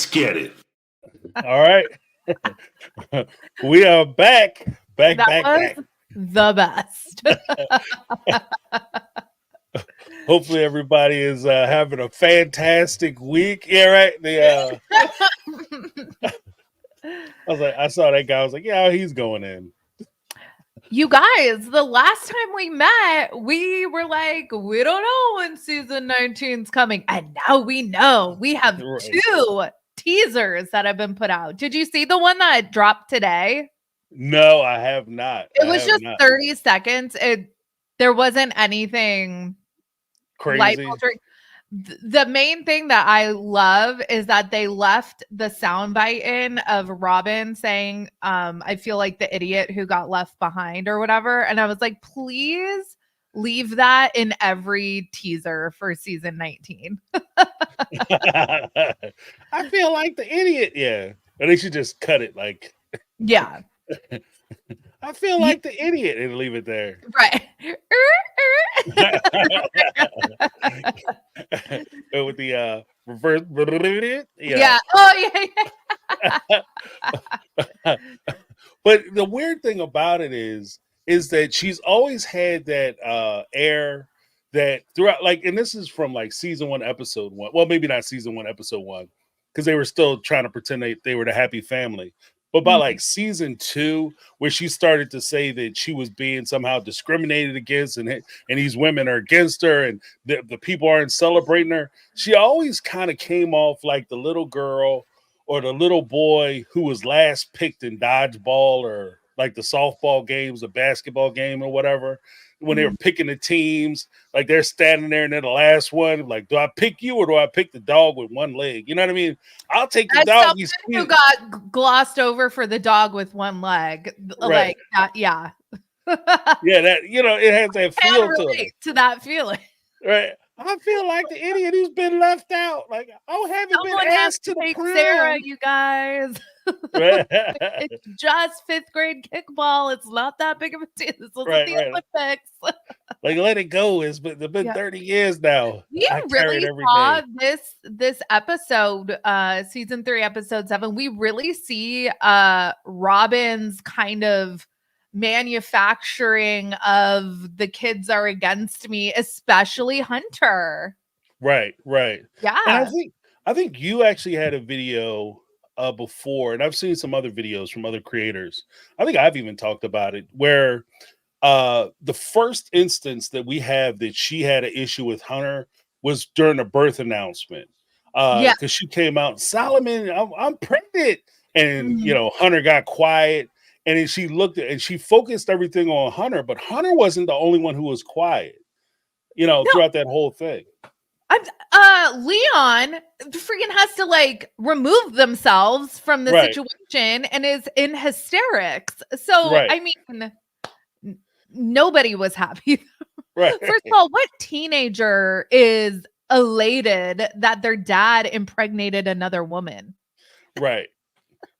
Let's get it. All right. We are back. Back. The best. Hopefully everybody is having a fantastic week. Yeah, right. I saw that guy. I was like, yeah, he's going in. You guys, the last time we met, we were like, we don't know when season 19 is coming. And now we know. We have 2 teasers that have been put out. Did you see the one that dropped today? No, I have not. It was just 30 seconds. There wasn't anything crazy. Life-altering. The main thing that I love is that they left the soundbite in of Robin saying, I feel like the idiot who got left behind or whatever. And I was like, please leave that in every teaser for season 19. I feel like the idiot. Yeah. Or they should just cut it like. Yeah. I feel like the idiot and leave it there. Right. With the reverse. Yeah. Oh, yeah. But the weird thing about it is that she's always had that air that throughout, like, and this is from like season 1, episode 1. Well, maybe not season 1, episode 1, because they were still trying to pretend they were the happy family. But by like season 2, where she started to say that she was being somehow discriminated against and these women are against her and the people aren't celebrating her, she always kind of came off like the little girl or the little boy who was last picked in dodgeball or like the softball games, the basketball game or whatever. When they were picking the teams, like they're standing there and they're the last one. Like, do I pick you or do I pick the dog with one leg? You know what I mean? I'll take the dog. Who got glossed over for the dog with one leg. Right. Like that, yeah. Yeah, that, it has that feel to it. To that feeling. Right. I feel like the idiot who's been left out. Like, I haven't been asked to the prom. Sarah, you guys. It's just 5th grade kickball. It's not that big of a deal. This was the Olympics. Like, let it go. It's been 30 years now. We really saw this episode, season 3, episode 7. We really see Robin's kind of manufacturing of the kids are against me, especially Hunter. Right. Yeah. And I think you actually had a video before, and I've seen some other videos from other creators. I think I've even talked about it, where the first instance that we have that she had an issue with Hunter was during the birth announcement. Because she came out, Solomon, I'm pregnant. And, Hunter got quiet. And then she looked at and she focused everything on Hunter, but Hunter wasn't the only one who was quiet, throughout that whole thing. Leon freaking has to like remove themselves from the situation and is in hysterics. So, I mean, nobody was happy. Right. First of all, what teenager is elated that their dad impregnated another woman? Right.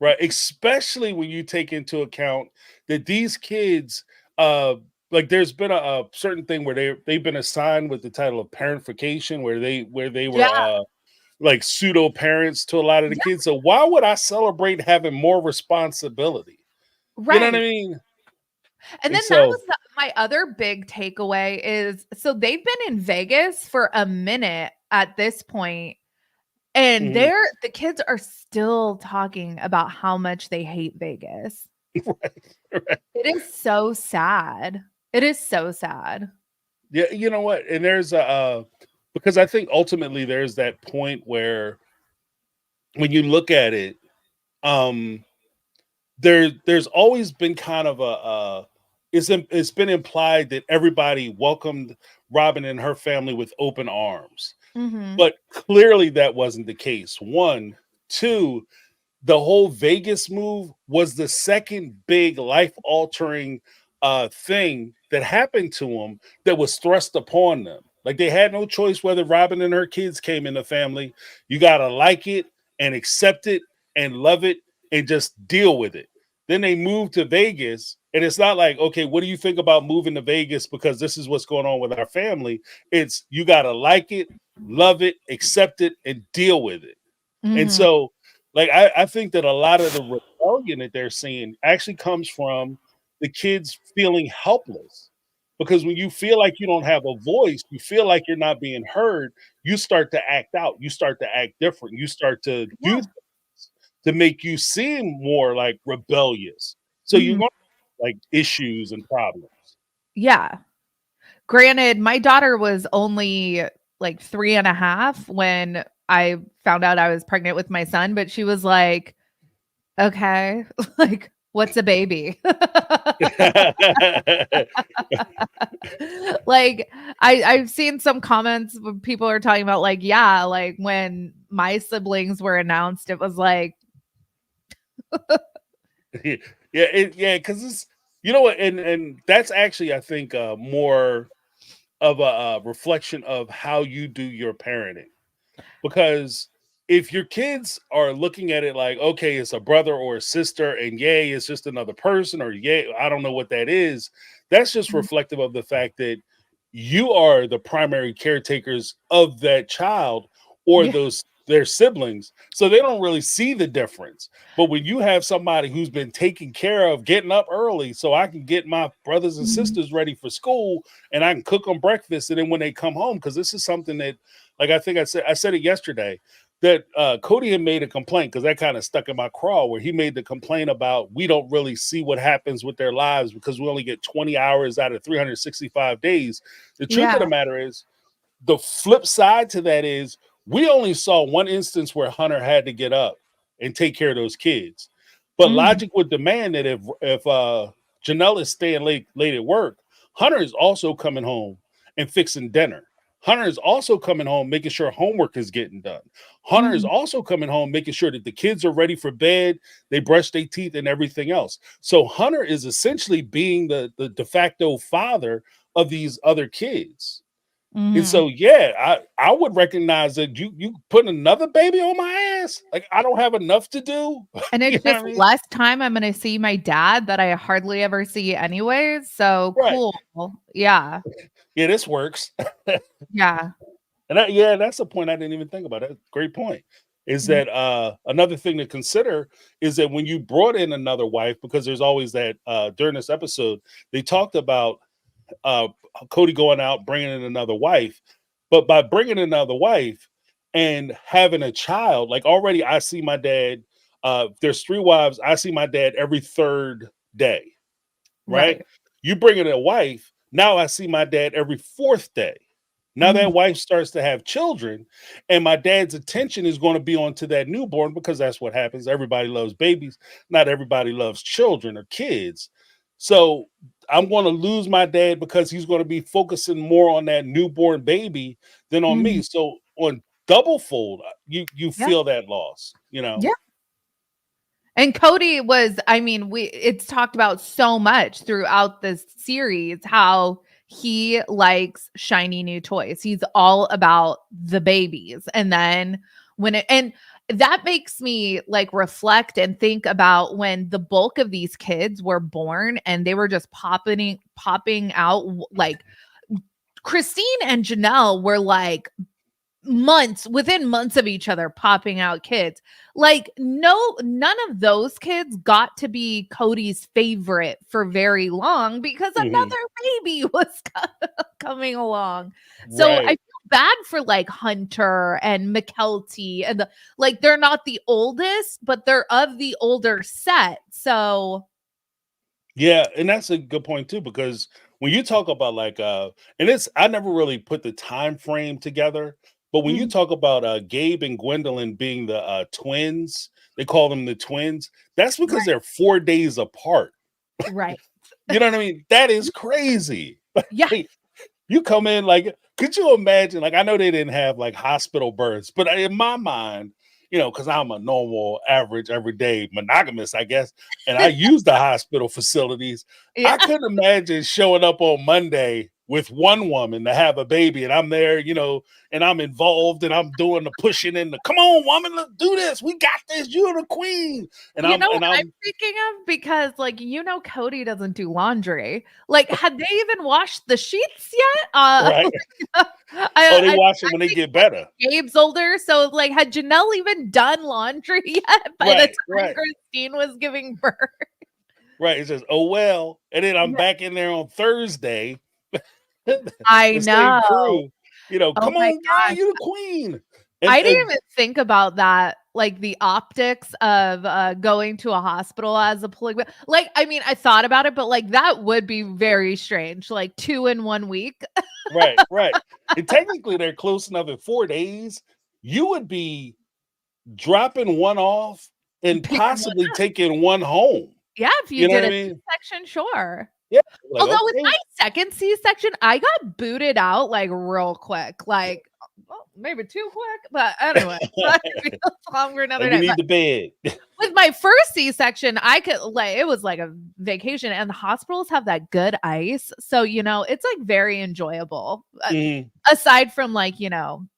Right. Especially when you take into account that these kids, like there's been a certain thing where they've been assigned with the title of parentification, where they were like pseudo parents to a lot of the kids. So why would I celebrate having more responsibility? Right. You know what I mean? And then that was my other big takeaway is, so they've been in Vegas for a minute at this point, and the kids are still talking about how much they hate Vegas. Right. It is so sad. It is so sad. Yeah, you know what? And there's because I think ultimately there's that point where when you look at it, there's always been kind of it's been implied that everybody welcomed Robin and her family with open arms. Mm-hmm. But clearly that wasn't the case. 1, 2, the whole Vegas move was the second big life-altering thing that happened to them that was thrust upon them. Like they had no choice whether Robin and her kids came in the family. You got to like it and accept it and love it and just deal with it. Then they moved to Vegas, and it's not like, okay, what do you think about moving to Vegas because this is what's going on with our family? It's you got to like it, love it, accept it, and deal with it. Mm-hmm. And so Like I think that a lot of the rebellion that they're seeing actually comes from the kids feeling helpless. Because when you feel like you don't have a voice, you feel like you're not being heard, you start to act out, you start to act different, you start to do Yeah. things to make you seem more like rebellious. So you're Mhm. going to like issues and problems. Yeah. Granted, my daughter was only like 3.5 when I found out I was pregnant with my son, but she was like, "Okay, like, what's a baby?" Like, I've seen some comments when people are talking about, like, yeah, like, when my siblings were announced, it was like Yeah, yeah, because it's you know what, and that's actually I think more of a reflection of how you do your parenting. Because if your kids are looking at it like, okay, it's a brother or a sister, and yay, it's just another person, or yay, I don't know what that is, that's just Mhm. reflective of the fact that you are the primary caretakers of that child or Yeah. those their siblings. So they don't really see the difference. But when you have somebody who's been taken care of, getting up early so I can get my brothers and Mhm. sisters ready for school and I can cook them breakfast, and then when they come home, because this is something that like I think I said it yesterday that Cody had made a complaint because that kind of stuck in my craw where he made the complaint about we don't really see what happens with their lives because we only get 20 hours out of 365 days. The truth of Yeah. the matter is the flip side to that is we only saw one instance where Hunter had to get up and take care of those kids. But Mhm. logic would demand that if Janelle is staying late at work, Hunter is also coming home and fixing dinner. Hunter is also coming home making sure homework is getting done. Hunter is Mhm. also coming home making sure that the kids are ready for bed, they brush their teeth and everything else. So Hunter is essentially being the de facto father of these other kids. And Mhm. so, yeah, I would recognize that you putting another baby on my ass. Like I don't have enough to do. And You it's know what just I mean? less time I'm gonna see my dad that I hardly ever see anyways, so Right. cool. Yeah. Yeah, this works. Yeah. And yeah, that's a point I didn't even think about. That's a great point. Is Mhm. that another thing to consider is that when you brought in another wife, because there's always that during this episode, they talked about uh, Cody going out bringing in another wife, but by bringing in another wife and having a child, like already I see my dad. There's three wives. I see my dad every third day, right? Right. You bring in a wife. Now I see my dad every fourth day. Now that Mhm. wife starts to have children, and my dad's attention is going to be on to that newborn because that's what happens. Everybody loves babies. Not everybody loves children or kids. So I'm going to lose my dad because he's going to be focusing more on that newborn baby than on me. Mhm. So on double fold, you Yeah. feel that loss, you know? Yeah. And Cody was I mean, it's talked about so much throughout this series how he likes shiny new toys. He's all about the babies. And then when it and that makes me like reflect and think about when the bulk of these kids were born and they were just popping out like Christine and Janelle were like within months of each other popping out kids. Like none of those kids got to be Cody's favorite for very long because Mhm. another baby was coming along. So I Right. feel bad for like Hunter and McKelty and like they're not the oldest, but they're of the older set. So Yeah, and that's a good point too, because when you talk about like and it's I never really put the time frame together, but when you Mhm. talk about Gabe and Gwendolyn being the twins, they call them the twins, that's because Right, they're 4 days apart. right. You know what I mean? That is crazy. Yeah. Like, you come in like, could you imagine? Like, I know they didn't have like hospital births, but in my mind, because I'm a normal, average, everyday monogamous, I guess, and I use the hospital facilities. Yeah. I couldn't imagine showing up on Monday. with one woman to have a baby, and I'm there, and I'm involved, and I'm doing the pushing and the come on, woman, let's do this. We got this. You're the queen. And You know what I'm I'm thinking of? Because, like, Cody doesn't do laundry. Like, had they even washed the sheets yet? right. I Oh, they I wash it when they think, get better. Gabe's older, so, like, had Janelle even done laundry yet by the time Right. Christine was giving birth? Right. It says, oh well. And then I'm back in there on Thursday. I The same know. crew, Oh come my on, girl, gosh. you're the queen. I didn't And even think about that, like the optics of going to a hospital as a polygamy. Like, I mean, I thought about it, but like that would be very strange. Like 2 in 1 week. right. And technically they're close enough in 4 days. You would be dropping one off and Picking one possibly up. taking one home. Yeah, if you You know did what I a mean? C-section, sure. Yeah. Like, Although with okay. my second C-section, I got booted out like real quick. Like, well, maybe too quick, but anyway, longer another Like, we day. need the bed. With my first C-section, I could like it was like a vacation, and the hospitals have that good ice, so it's like very enjoyable. Mhm. Aside from like having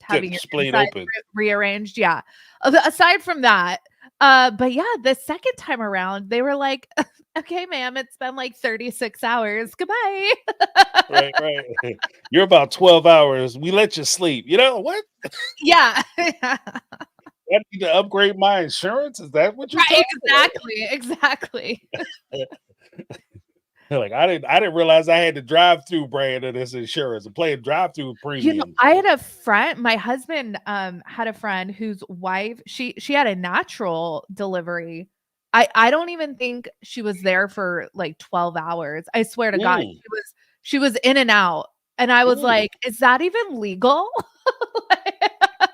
Getting your splayed inside open. rearranged, yeah. Aside from that, but yeah, the second time around, they were like, "Okay, ma'am, it's been like 36 hours. Goodbye." Right. You're about 12 hours. We let you sleep. You know what? Yeah. I need to upgrade my insurance. Is that what you're Right, talking exactly. about? Like I didn't realize I had the drive-through brand of this insurance and playing drive-through premium. I had a friend, my husband had a friend whose wife, she had a natural delivery. I don't even think she was there for like 12 hours. I swear to God, Mm, she was in and out. And I was mm. like, is that even legal?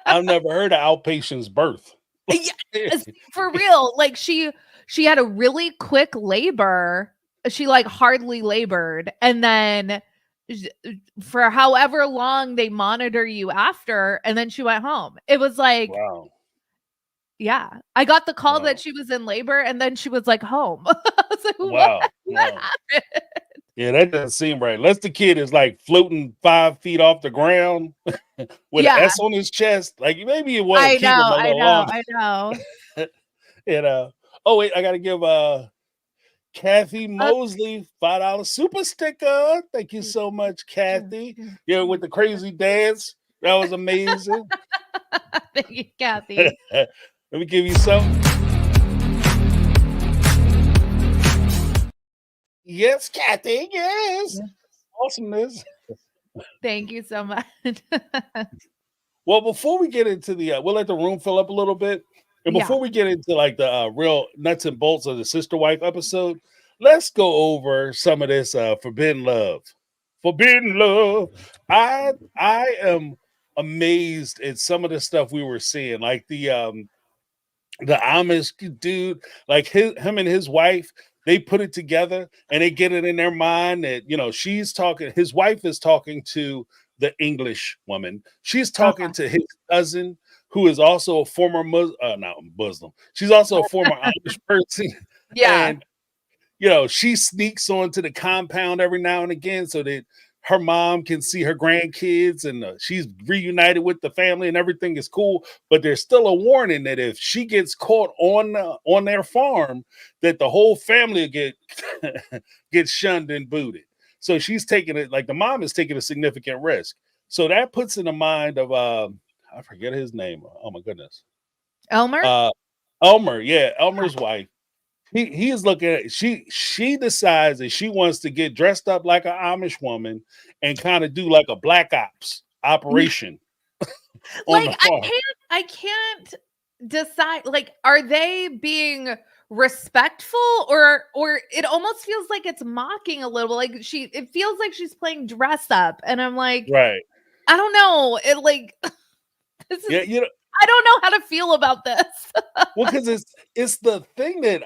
I've never heard of outpatient's birth. Yeah, for real. Like she had a really quick labor. She like hardly labored, and then for however long they monitor you after, and then she went home. It was like, Wow. yeah. I got the call that Wow. she was in labor, and then she was like home. I was like, what? Wow. What Wow. happened? Yeah, that doesn't seem right. Unless the kid is like floating 5 feet off the ground with an Yeah, S on his chest. Like maybe you want to keep him a little longer. I know. And oh wait, I gotta give Kathy Uh, Mosley $5 super sticker. Thank you so much, Kathy. Yeah, with the crazy dance. That was amazing. Thank you, Kathy. Let me give you some. Yes, Kathy. Yes. Awesomeness. Thank you so much. Well, before we get into we'll let the room fill up a little bit. And Yeah. before we get into like the real nuts and bolts of the sister wife episode, let's go over some of this forbidden love. Forbidden love. I am amazed at some of the stuff we were seeing, like the Amish dude, like him and his wife, they put it together and they get it in their mind that she's talking. His wife is talking to the English woman. She's talking to his cousin, who is also a former not Muslim. She's also a former Amish person, Yeah. and she sneaks onto the compound every now and again so that her mom can see her grandkids, and she's reunited with the family and everything is cool. But there's still a warning that if she gets caught on their farm, that the whole family get get shunned and booted. So she's taking it, like the mom is taking a significant risk. So that puts in the mind of I forget his name. Oh my goodness. Elmer? Elmer, yeah, Elmer's wife. He is looking at she decides that she wants to get dressed up like an Amish woman and kind of do like a black ops operation on Like the farm. I can't decide, like, are they being respectful, or it almost feels like it's mocking a little, like it feels like she's playing dress up, and I'm like, Right. I don't know. It like this is Yeah, I don't know how to feel about this. well, because it's the thing that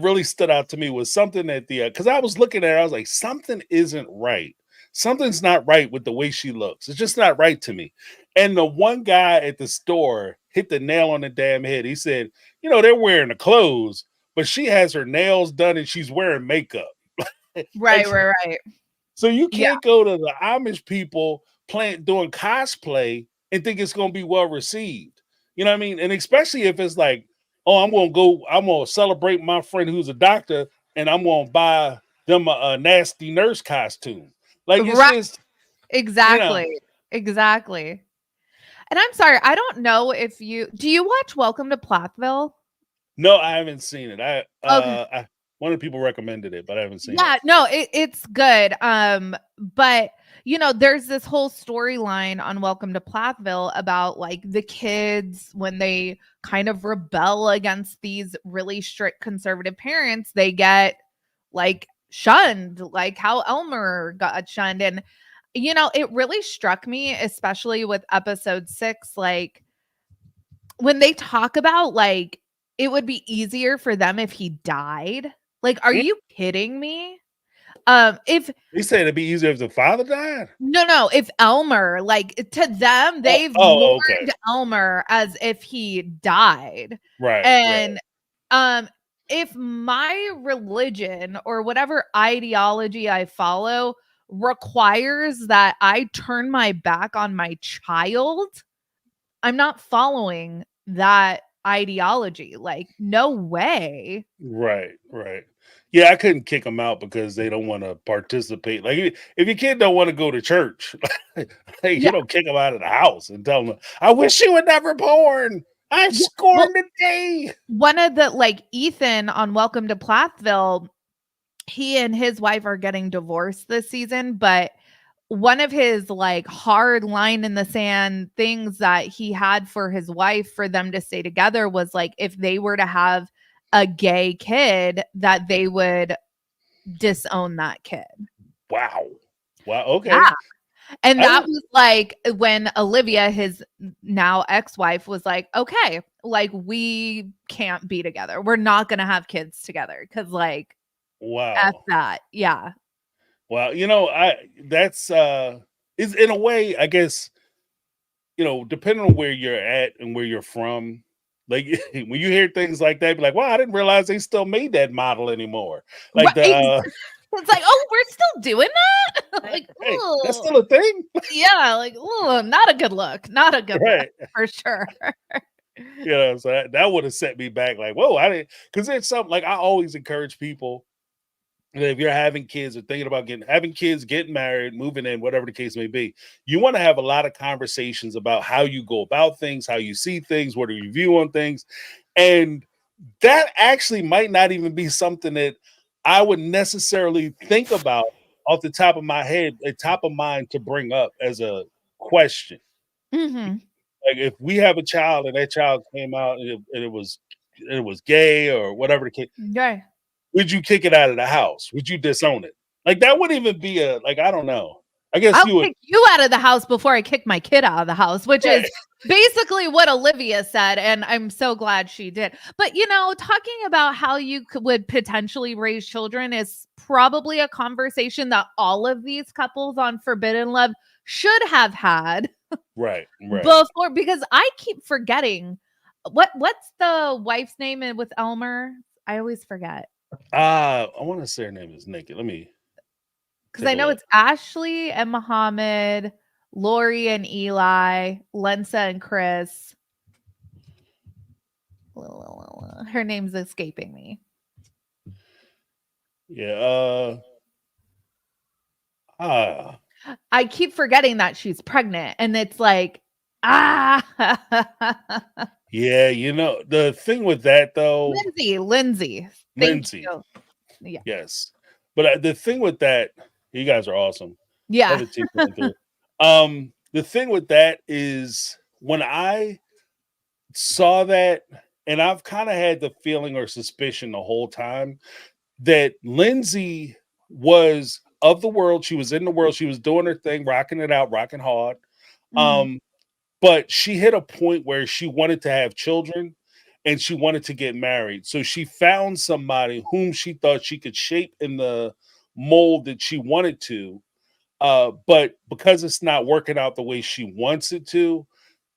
really stood out to me was something that because I was looking at her, I was like, something isn't right. Something's not right with the way she looks. It's just not right to me. And the one guy at the store hit the nail on the damn head. He said, they're wearing the clothes, but she has her nails done and she's wearing makeup. Right, Like, right, right. So you Yeah. can't go to the Amish people doing cosplay and think it's gonna be well received. You know what I mean? And especially if it's like, oh, I'm gonna celebrate my friend who's a doctor, and I'm gonna buy them a nasty nurse costume. Like it's Right. just, you know, Exactly. Exactly. And I'm sorry, I don't know if do you watch Welcome to Plathville? no, I haven't seen it. Okay. One of the people recommended it, but I haven't seen it. Yeah, no, it's good. But there's this whole storyline on Welcome to Plathville about like the kids when they kind of rebel against these really strict conservative parents, they get like shunned, like how Elmer got shunned. And it really struck me, especially with episode 6, like when they talk about like it would be easier for them if he died. Like, are Mm. you kidding me? If They said it'd be easier if the father died. no, if Elmer, like to them, Oh, they've oh, okay, mourned Elmer as if he died. right, right, And if my religion or whatever ideology I follow requires that I turn my back on my child, I'm not following that ideology. Like, no way. right, right. Yeah, I couldn't kick them out because they don't want to participate. Like, if your kid don't want to go to church, hey, Yeah. you don't kick them out of the house and tell them, "I wish you were never born. I've Yeah. Well, scorned the day." one of the like Ethan on Welcome to Plathville, he and his wife are getting divorced this season, but one of his like hard line in the sand things that he had for his wife for them to stay together was like if they were to have a gay kid that they would disown that kid. Wow, wow. Yeah. Okay, And I that would. was like when Olivia, his now ex-wife, was like, okay, like we can't be together. We're not gonna have kids together because like F Wow, that. Yeah. wow. I that's is in a way, I guess, depending on where you're at and where you're from, like when you hear things like that, be like, wow, I didn't realize they still made that model anymore. Right. Like the It's like, oh, we're still doing that? Like, hey, that's oh, still a thing. yeah, like, oh, not a good look. Not a good look Right. for sure. So that would have set me back, like, whoa, I didn't, because it's something like I always encourage people that if you're having kids or thinking about having kids, getting married, moving in, whatever the case may be, you want to have a lot of conversations about how you go about things, how you see things, what are your view on things. And that actually might not even be something that I would necessarily think about off the top of my head, top of mind to bring up as a question. Hmm. Like if we have a child and that child came out and it was gay or whatever the case, Yeah. would you kick it out of the house? Would you disown it? Like that wouldn't even be I don't know. I guess I'll you would. kick you out of the house before I kick my kid out of the house, which is Right. basically what Olivia said. And I'm so glad she did. But, talking about how you would potentially raise children is probably a conversation that all of these couples on Forbidden Love should have had Right. Right. before, because I keep forgetting what's the wife's name with Elmer? I always forget. I want to say her name is Naked. Let me Because take I a know look. it's Ashley and Muhammad, Lori and Eli, Lensa and Chris. Her name's escaping me. Yeah. I keep forgetting that she's pregnant, and it's like, ah, Yeah, the thing with that though, Lindsay. Thank Lindsay. you. Yeah, Yes. But the thing with that, you guys are awesome. Love yeah. the team coming through. The thing with that is when I saw that, and I've kind of had the feeling or suspicion the whole time that Lindsay was of the world. She was in the world. She was doing her thing, rocking it out, rocking hard. Mhm. Um, but she hit a point where she wanted to have children and she wanted to get married. So she found somebody whom she thought she could shape in the mold that she wanted to. But because it's not working out the way she wants it to,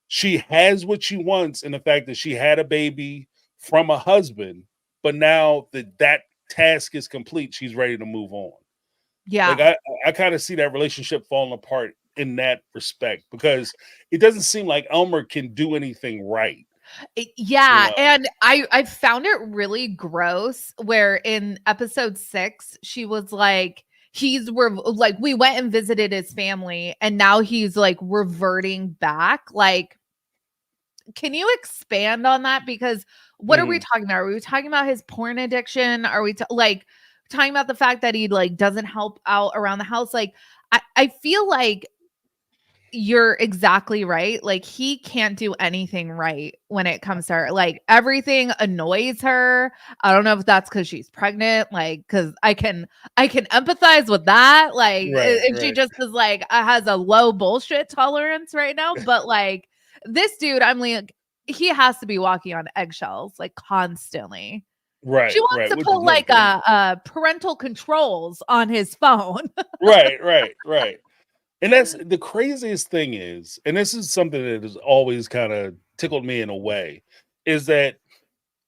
she has what she wants in the fact that she had a baby from a husband, but now that task is complete, she's ready to move on. Yeah. Like I kind of see that relationship falling apart in that respect because it doesn't seem like Elmer can do anything right. You Yeah, know, and I found it really gross where in episode 6 she was like like we went and visited his family and now he's like reverting back. Like, can you expand on that? Because what are we Mhm. talking about? Are we talking about his porn addiction? Are we like talking about the fact that he like doesn't help out around the house? Like, I feel like you're exactly right. Like, he can't do anything right when it comes to her. Like, everything annoys her. I don't know if that's because she's pregnant, like, because I can empathize with that. Like, Right, if she right, just is like has a low bullshit tolerance right now. But like this dude, I'm like, he has to be walking on eggshells, like, constantly. She right, wants right. to Which put is never like good. a parental controls on his phone. Right, right, right. And that's the craziest thing is, and this is something that has always kind of tickled me in a way, is that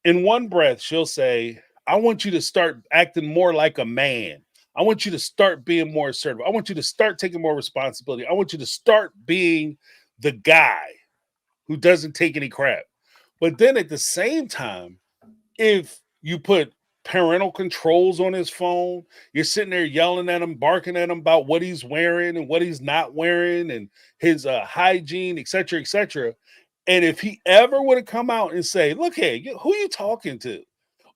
in one breath she'll say, "I want you to start acting more like a man. I want you to start being more assertive. I want you to start taking more responsibility. I want you to start being the guy who doesn't take any crap." But then at the same time, if you put parental controls on his phone, you're sitting there yelling at him, barking at him about what he's wearing and what he's not wearing and his hygiene, etc., etc. And if he ever would have come out and say, "Look here, who you talking to?"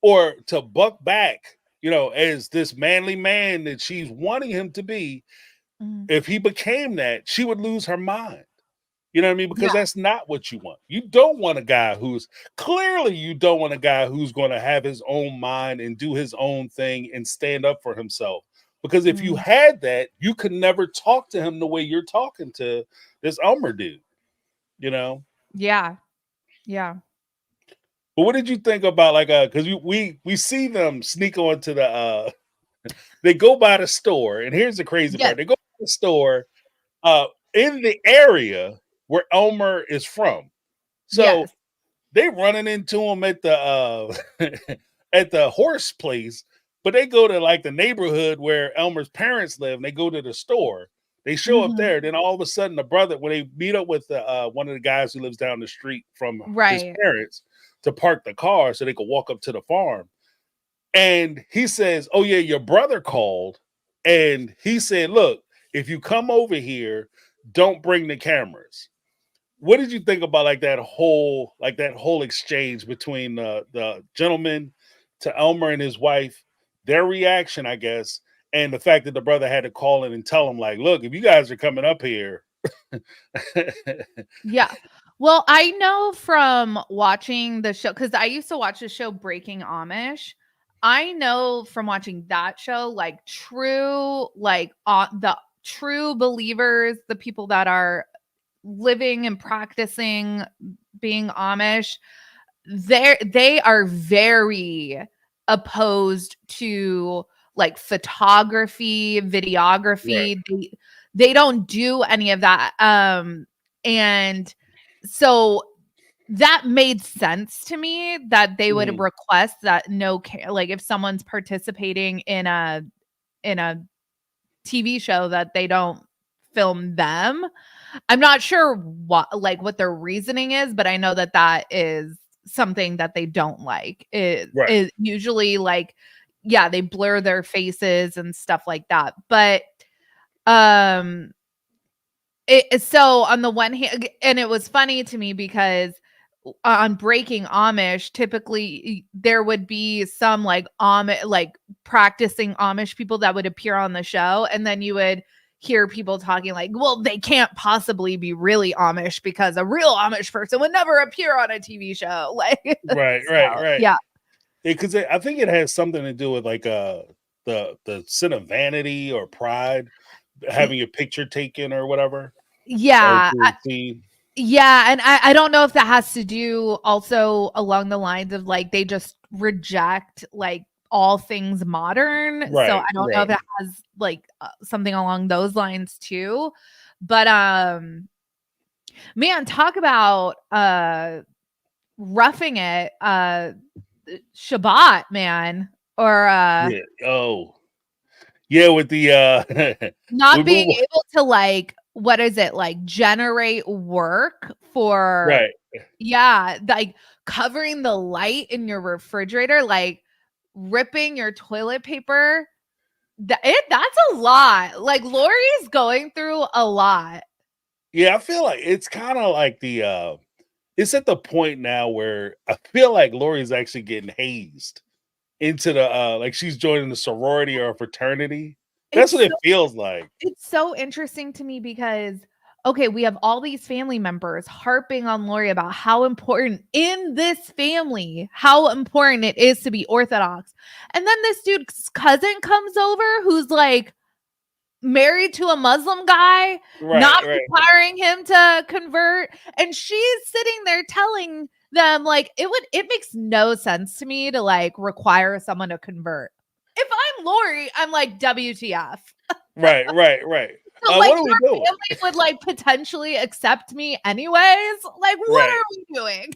or to buck back, as this manly man that she's wanting him to be, Mhm. if he became that, she would lose her mind. You know what I mean? Because Yeah. that's not what you want. You don't want a guy who's clearly you don't want a guy who's going to have his own mind and do his own thing and stand up for himself. Because if you Mm. had that, you could never talk to him the way you're talking to this Elmer dude, you know? Yeah. Yeah. But what did you think about like because we see them sneak onto the they go by the store, and here's the crazy Yes. part. They go by the store uh in the area where Elmer is from. So Yes. they running into him at the at the horse place, but they go to like the neighborhood where Elmer's parents live, and they go to the store. They show up Mhm. there, then all of a sudden the brother, when they meet up with one of the guys who lives down the street from his Right. parents to park the car so they could walk up to the farm. And he says, "Oh yeah, your brother called." And he said, "Look, if you come over here, don't bring the cameras." What did you think about like that whole exchange between the gentleman to Elmer and his wife, their reaction, I guess, and the fact that the brother had to call in and tell him, like, "Look, if you guys are coming up here." Yeah. Well, I know from watching the show, because I used to watch the show Breaking Amish. I know from watching that show, like, true, like, the true believers, the people that are living and practicing being Amish, they are very opposed to like photography, Right. videography. They don't do any of that. And so that made sense to me that they would Mhm. request that like, if someone's participating in a TV show, that they don't film them. I'm not sure what their reasoning is, but I know that that is something that they don't like. It Right. is usually like, yeah, they blur their faces and stuff like that. But um so on the one hand, and it was funny to me because on Breaking Amish, typically there would be some like like practicing Amish people that would appear on the show, and then you would hear people talking like, well, they can't possibly be really Amish because a real Amish person would never appear on a TV show. Like, Right. Right. so Right. yeah. Because I think it has something to do with like the sin of vanity or pride, Y- having your picture taken or whatever, or Yeah. being seen. Yeah, and I don't know if that has to do also along the lines of like they just reject like all things modern. So Right. I don't know if Right. it has like something along those lines too. But man, talk about roughing it, Shabbat, man. Or Yeah. Oh. Yeah, with the Not we being move able to, like, what is it, like, generate work for, right. yeah, like, covering the light in your refrigerator, like, ripping your toilet paper. That's a lot. Like, Lori's going through a lot. Yeah, I feel like it's kind of like the it's at the point now where I feel like Lori's actually getting hazed into the like she's joining the sorority or a fraternity. That's It's what so it feels like. it's so interesting to me because, okay, we have all these family members harping on Lori about how important in this family, how important it is to be Orthodox. And then this dude's cousin comes over who's like married to a Muslim guy, Right, not right, requiring him to convert. And she's sitting there telling them, like, it makes no sense to me to like require someone to convert. If I'm Lori, I'm like, WTF. right. So, like, What are we your doing? family would, like, potentially accept me anyways? Like, what Right. are we doing?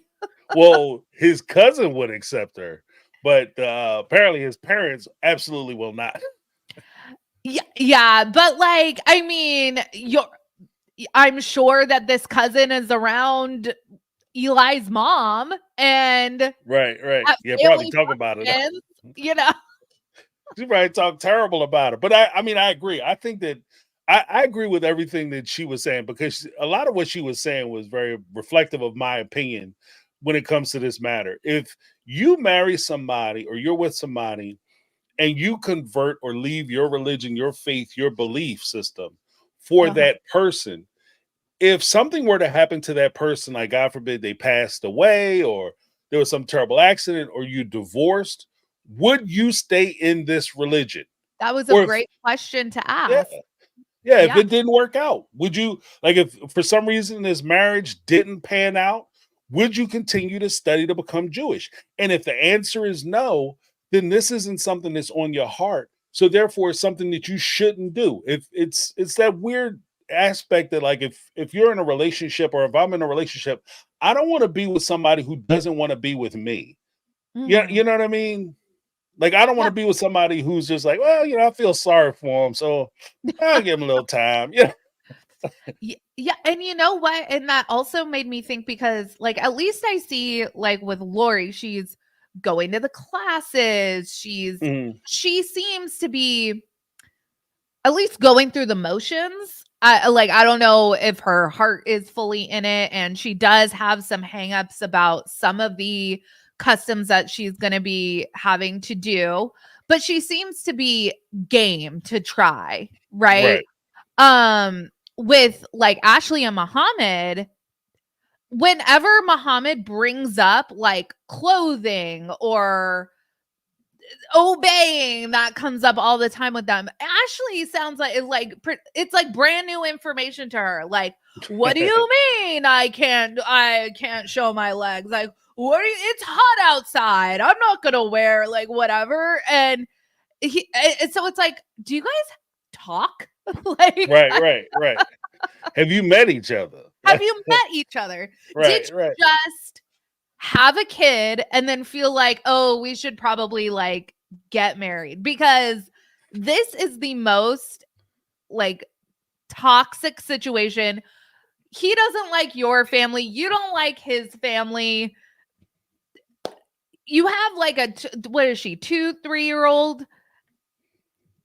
Well, his cousin would accept her, but apparently his parents absolutely will not. Yeah, but, like, I mean, I'm sure that this cousin is around Eli's mom and Right. at Yeah, probably family talk about it. functions, you know? She probably talk terrible about it. But I mean, I agree. I think that I agree with everything that she was saying because a lot of what she was saying was very reflective of my opinion when it comes to this matter. If you marry somebody or you're with somebody and you convert or leave your religion, your faith, your belief system for Uh-huh. that person, if something were to happen to that person, like God forbid they passed away or there was some terrible accident or you divorced, would you stay in this religion? That was a Or if great question to yeah, ask. yeah, if Yeah. it didn't work out, would you like if for some reason this marriage didn't pan out, would you continue to study to become Jewish? And if the answer is no, then this isn't something that's on your heart. So therefore it's something that you shouldn't do. If it's that weird aspect that like if you're in a relationship or if I'm in a relationship, I don't want to be with somebody who doesn't want to be with me. Yeah, Mhm. you know what I mean? Like, I don't want Yeah. to be with somebody who's just like, well, I feel sorry for him, so I'll give him a little time. Yeah, Yeah, and you know what? And that also made me think because, like, at least I see, like, with Lori, she's going to the classes. mhm, She seems to be at least going through the motions. I don't know if her heart is fully in it, and she does have some hangups about some of the customs that she's going to be having to do, but she seems to be game to try, right? right. With like Ashley and Muhammad, whenever Muhammad brings up like clothing or obeying, that comes up all the time with them. Ashley sounds like it's like brand new information to her. Like, what do you mean I can't show my legs? Like, what are you, it's hot outside. I'm not gonna wear like whatever. And so it's like, do you guys talk? Like, Right. Have you met each other? have you met each other? Did you Right. just have a kid and then feel like, oh, we should probably like get married? Because this is the most like toxic situation. He doesn't like your family. You don't like his family. You have like what is she, 2, 3 year old?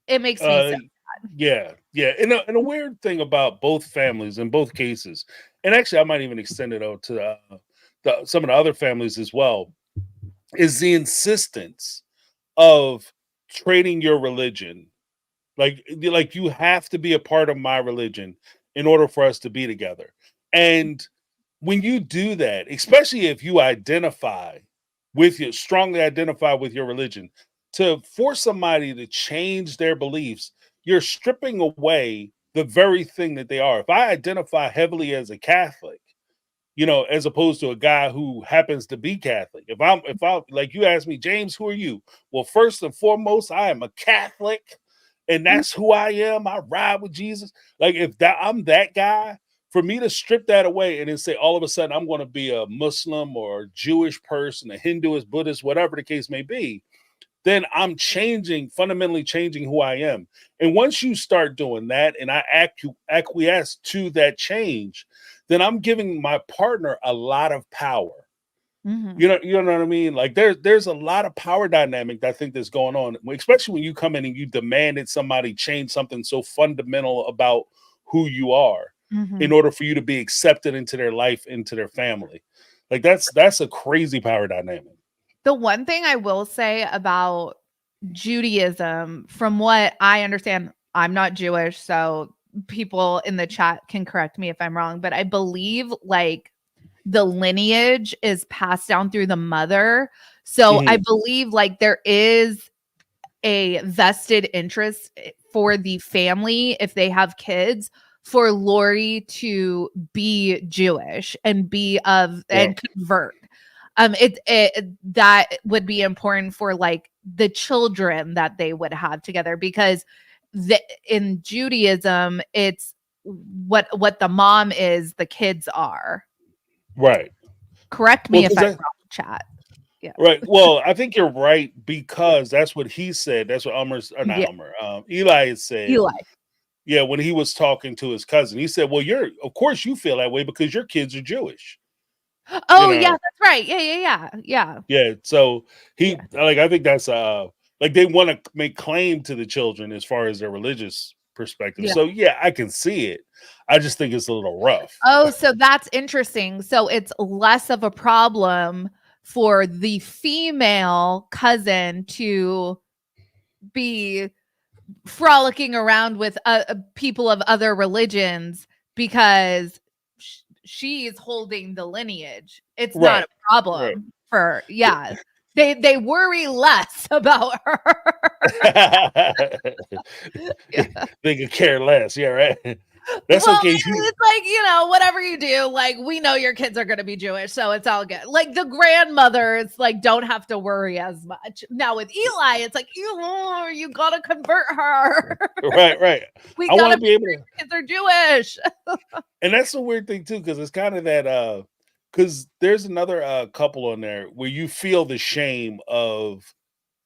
It makes me Uh, so. yeah. And a weird thing about both families in both cases, and actually, I might even extend it out to some of the other families as well, is the insistence of trading your religion. Like you have to be a part of my religion in order for us to be together. And when you do that, especially if you strongly identify with your religion, to force somebody to change their beliefs, you're stripping away the very thing that they are. If I identify heavily as a Catholic, as opposed to a guy who happens to be Catholic. If I like you ask me, James, who are you? Well, first and foremost, I am a Catholic, and that's who I am. I ride with Jesus. Like if that I'm that guy, for me to strip that away and then say all of a sudden I'm going to be a Muslim or a Jewish person, a Hinduist, Buddhist, whatever the case may be, then I'm fundamentally changing who I am. And once you start doing that and I acquiesce to that change, then I'm giving my partner a lot of power. Mhm. You know what I mean? Like there's a lot of power dynamic that I think that's going on, especially when you come in and you demanded somebody change something so fundamental about who you are in Mhm. order for you to be accepted into their life, into their family. Like that's a crazy power dynamic. The one thing I will say about Judaism, from what I understand, I'm not Jewish, so people in the chat can correct me if I'm wrong, but I believe like the lineage is passed down through the mother. So I Mhm. believe like there is a vested interest for the family if they have kids for Lori to be Jewish and be of Yeah. and convert. It that would be important for like the children that they would have together because in Judaism it's what the mom is, the kids are. Right. Correct Well, me if because I'm wrong, chat. Yeah. right. Well, I think you're right because that's what he said. That's what or not Yeah. Eli had said. Eli. Yeah, when he was talking to his cousin, he said, "Well, of course you feel that way because your kids are Jewish." You Oh, yeah, know, that's right. Yeah. yeah. So Yeah. I think that's like they want to make claim to the children as far as their religious perspective. Yeah. So yeah, I can see it. I just think it's a little rough. Oh, so that's interesting. So it's less of a problem for the female cousin to be frolicking around with people of other religions because she is holding the lineage. It's not Right. a Right. problem for Yeah. yeah. They worry less about her. Yeah. They could care less. Yeah, right. That's Well, okay. She, it's like, whatever you do, like, we know your kids are going to be Jewish, so it's all good. Like, the grandmothers, like, don't have to worry as much. Now, with Eli, it's like, you got to convert her. right, right. We I got want to to make be able sure to, your kids are Jewish. and that's the weird thing too, because it's kind of that because there's another couple on there where you feel the shame of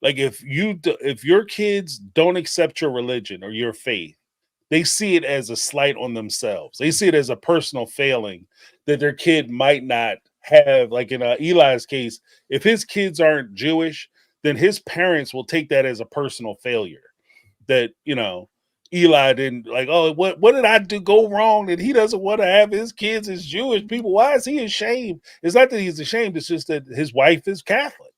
like if your kids don't accept your religion or your faith, they see it as a slight on themselves. They see it as a personal failing that their kid might not have. Like in Eli's case, if his kids aren't Jewish, then his parents will take that as a personal failure. That Eli didn't like. Oh, what did I do go wrong that he doesn't want to have his kids as Jewish people? Why is he ashamed? It's not that he's ashamed. It's just that his wife is Catholic.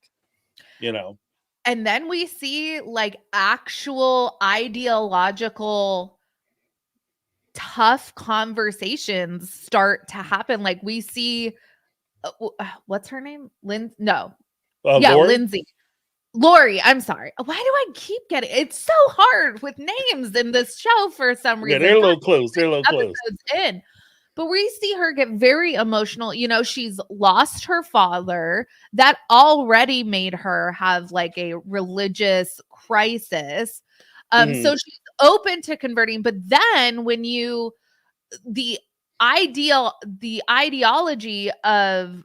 You know. And then we see, like, actual ideological tough conversations start to happen. Like, we see, what's her name? No. Yeah, Lori. Lindsay. Lori, I'm sorry. Why do I keep getting it's so hard with names in this show for some Yeah, they're reason. a We're little close. They're a little close. episodes in, but we see her get very emotional. She's lost her father. That already made her have like a religious crisis. So Mhm. she's open to converting, but then when the the ideology of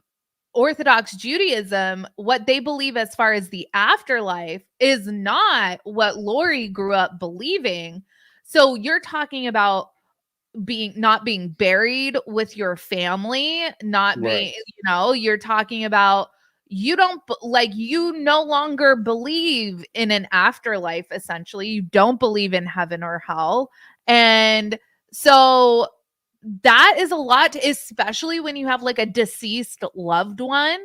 Orthodox Judaism, what they believe as far as the afterlife is not what Lori grew up believing. So you're talking about not being buried with your family, not Right. being, you're talking about you don't like you no longer believe in an afterlife. Essentially, you don't believe in heaven or hell. And so that is a lot, especially when you have like a deceased loved one.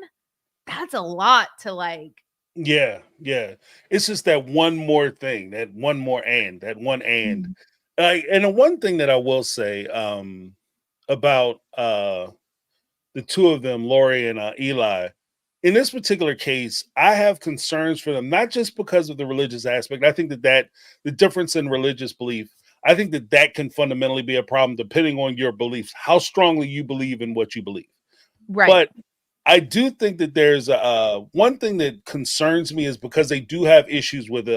That's a lot to like. Yeah, yeah. It's just that one more thing, that one more that one Mhm. and the one thing that I will say about the two of them, Lori and Eli, in this particular case, I have concerns for them, not just because of the religious aspect. I think that the difference in religious belief, I think that can fundamentally be a problem depending on your beliefs, how strongly you believe in what you believe. Right. But I do think that there's one thing that concerns me is because they do have issues with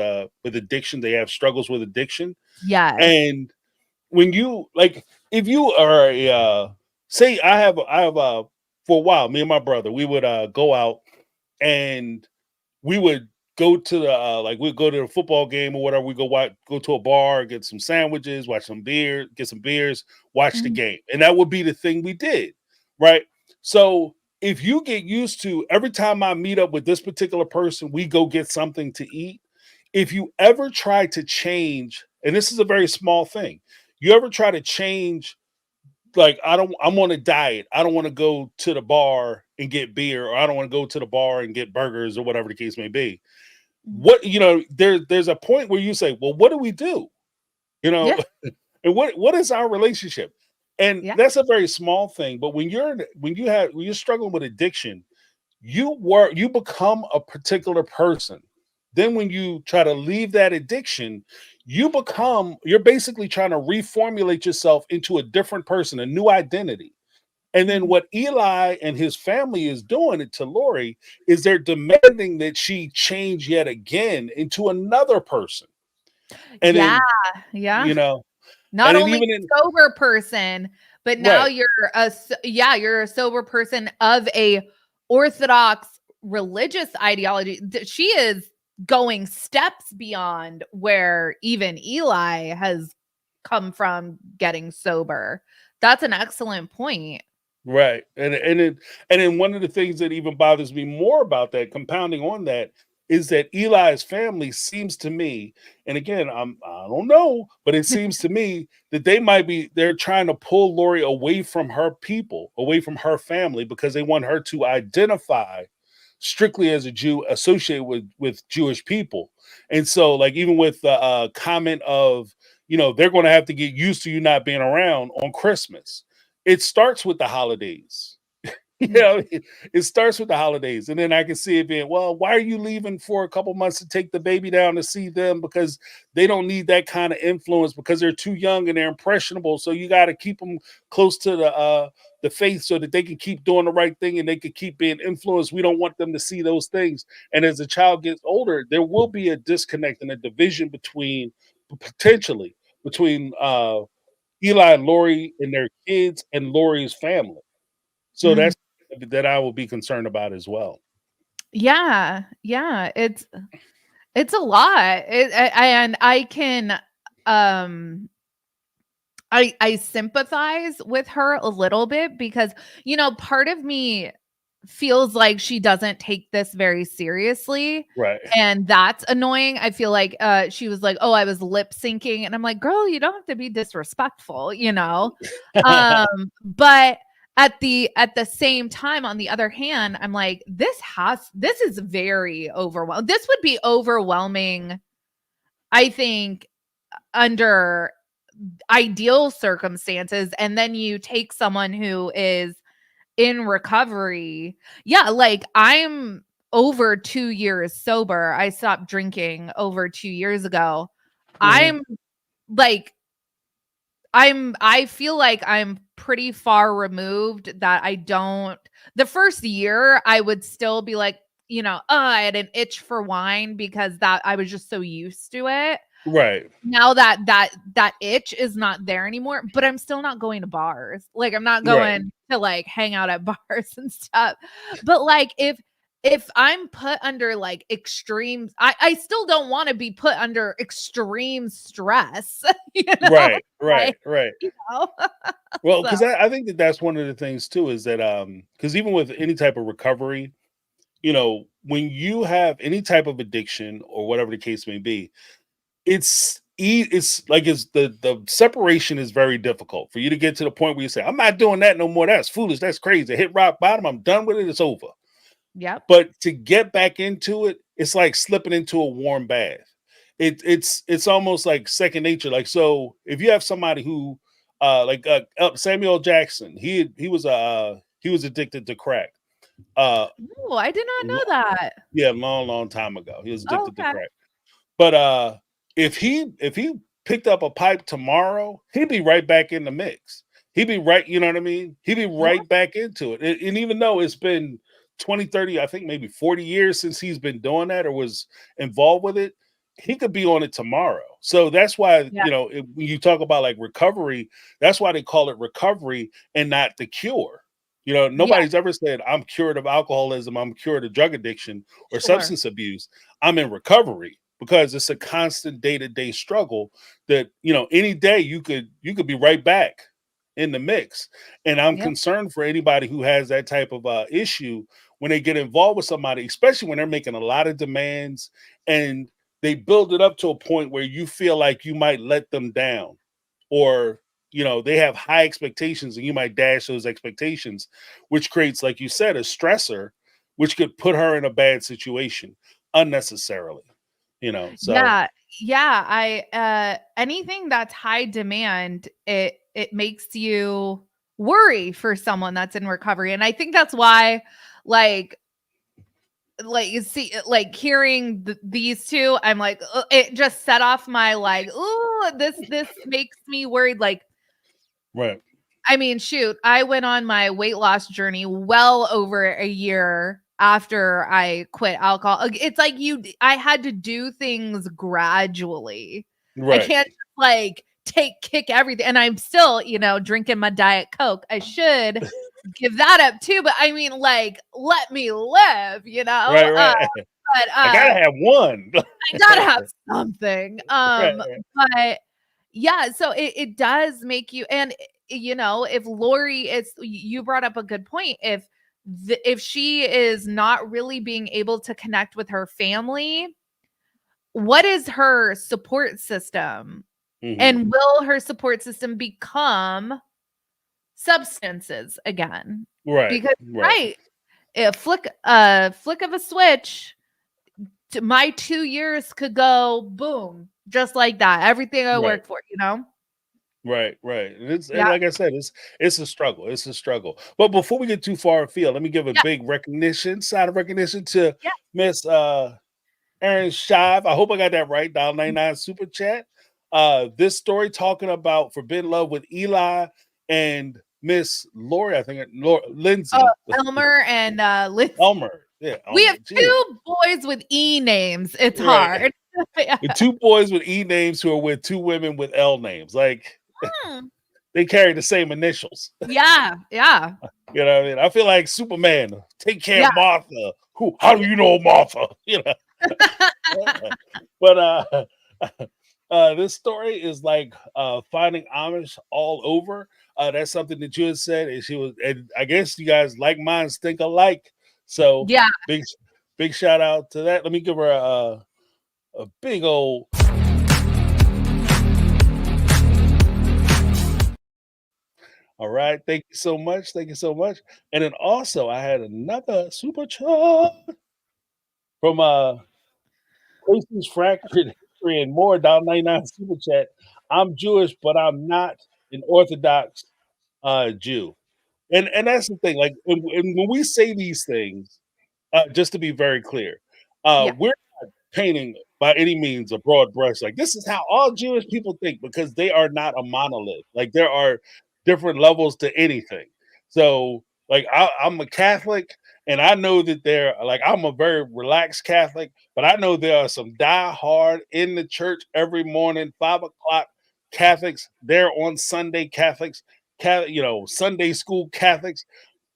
addiction. They have struggles with addiction, Yes. and when you like, if you are say I have for a while, me and my brother, we would go out and we would go to the like we'd go to a football game or whatever. We go to a bar, get some sandwiches, watch some beer, get some beers, watch the Mhm. game, and that would be the thing we did, right? So if you get used to every time I meet up with this particular person, we go get something to eat. If you ever try to change, and this is a very small thing, you ever try to change, like I'm on a diet. I don't want to go to the bar and get beer, or I don't want to go to the bar and get burgers or whatever the case may be. Mhm. What there's a point where you say, well, what do we do? You know, Yeah. and what is our relationship? And Yeah. that's a very small thing. But when you're struggling with addiction, you become a particular person. Then when you try to leave that addiction, you're basically trying to reformulate yourself into a different person, a new identity. And then Mhm. what Eli and his family is doing it to Lori is they're demanding that she change yet again into another person. And Yeah. then, Yeah. you know, Not and then only even in a sober person, but now right, you're you're a sober person of a orthodox religious ideology. She is going steps beyond where even Eli has come from getting sober. That's an excellent point. right. And then one of the things that even bothers me more about that, compounding on that, is that Eli's family seems to me, and again, I don't know, but it seems to me that they're trying to pull Lori away from her people, away from her family, because they want her to identify strictly as a Jew associated with Jewish people. And so, like, even with the comment of, they're going to have to get used to you not being around on Christmas. It starts with the holidays. Yeah. It starts with the holidays, and then I can see it being, well, why are you leaving for a couple months to take the baby down to see them? Because they don't need that kind of influence, because they're too young and they're impressionable. So you got to keep them close to the faith so that they can keep doing the right thing and they can keep being influenced. We don't want them to see those things. And as the child gets older, there will be a disconnect and a division potentially between Eli and Lori and their kids and Lori's family. So Mm. that's that I will be concerned about as well. Yeah. Yeah. It's a lot. And I can um I sympathize with her a little bit because, part of me feels like she doesn't take this very seriously, Right. and that's annoying. I feel like, she was like, "Oh, I was lip syncing," and I'm like, "Girl, you don't have to be disrespectful, you know?" But at the same time, on the other hand, I'm like, this is very overwhelming. This would be overwhelming, I think, under ideal circumstances, and then you take someone who is in recovery. Yeah, like, I'm over 2 years sober. I stopped drinking over 2 years ago. Mhm. I'm like I feel like I'm pretty far removed that I don't the first year I would still be like, I had an itch for wine because that I was just so used to it. Right. Now that itch is not there anymore, but I'm still not going to bars. Like, I'm not Right. going to, like, hang out at bars and stuff. But, like, if I'm put under, like, extreme, I still don't wanna be put under extreme stress, you know? Right. Like, Right. Right. you know? Well, So because I think that that's one of the things too is that because even with any type of recovery, when you have any type of addiction or whatever the case may be, it's like the separation is very difficult for you to get to the point where you say, I'm not doing that no more. That's foolish. That's crazy. I hit rock bottom. I'm done with it. It's over. yep. But to get back into it, it's like slipping into a warm bath. It's almost like second nature. Like, so if you have somebody who Samuel Jackson, he was addicted to crack. Uh Oh, I did not know lo- that. yeah, long time ago. He was Oh, addicted to okay. crack. But if he picked up a pipe tomorrow, he'd be right back in the mix. He'd be right, you know what I mean? He'd be Yeah. right back into it. And even though it's been 20, 30, I think maybe 40 years since he's been doing that or was involved with it, he could be on it tomorrow. So that's why, Yeah. when you talk about like recovery, that's why they call it recovery and not the cure. You know, Yeah, nobody's ever said, I'm cured of alcoholism, I'm cured of drug addiction or sure. substance abuse. I'm in recovery because it's a constant day-to-day struggle that, you know, any day you could be right back in the mix. And I'm Yep. concerned for anybody who has that type of issue when they get involved with somebody, especially when they're making a lot of demands and they build it up to a point where you feel like you might let them down, or you know they have high expectations and you might dash those expectations, which creates, like you said, a stressor which could put her in a bad situation unnecessarily, you know. So Yeah, yeah, anything that's high demand, it makes you worry for someone that's in recovery, and I think that's why, like you see, like hearing these two, I'm like, it just set off my like, ooh, this makes me worried. Like, right, I mean, shoot, I went on my weight loss journey well over a year after I quit alcohol. It's like I had to do things gradually. I right, can't just like kick everything. And I'm still, drinking my Diet Coke. I should give that up too. But I mean, like, let me live, right, right. but I gotta have one. I gotta have something. Right, right, But yeah, so it does make you, and if Lori is, you brought up a good point. If she is not really being able to connect with her family, what is her support system? hmm, And will her support system become substances again? right, Because right, right, a flick of a switch, my 2 years could go boom, just like that. Everything I right. work for, Right, right. And Yeah, like I said, it's a struggle. It's a struggle. But before we get too far afield, let me give a yeah, big sign of recognition to yeah. Miss Aaron Shive. I hope I got that right. $1.99 super chat. This story talking about forbidden love with Eli and Miss Lori, I think Oh, Lindsay Elmer and Liz. Elmer. Yeah, We have Elmer. Jeez. two boys with E names. It's Right. hard. Yeah. And two boys with E names who are with two women with L names. Like Hmm. they carry the same initials. Yeah, yeah, You know what I mean? I feel like Superman. Take care yeah. of Martha. Who? How do you know Martha? You know. But this story is like finding Amish all over. That's something that you had said, and she was, and I guess you guys like minds think alike. So Yeah. big shout out to that. Let me give her a big old. All right, thank you so much. Thank you so much. And then also, I had another super chat from Casey's Fractured History and More, $1.99 super chat. I'm Jewish, but I'm not an Orthodox Jew. And that's the thing. Like, and when we say these things, just to be very clear, Yeah. we're painting by any means a broad brush. Like this is how all Jewish people think because they are not a monolith. Like there are different levels to anything. So like I'm a Catholic and I know that there like I'm a very relaxed Catholic, but I know there are some die hard in the church every morning, 5 o'clock Catholics, there on Sunday Catholics, Sunday school Catholics,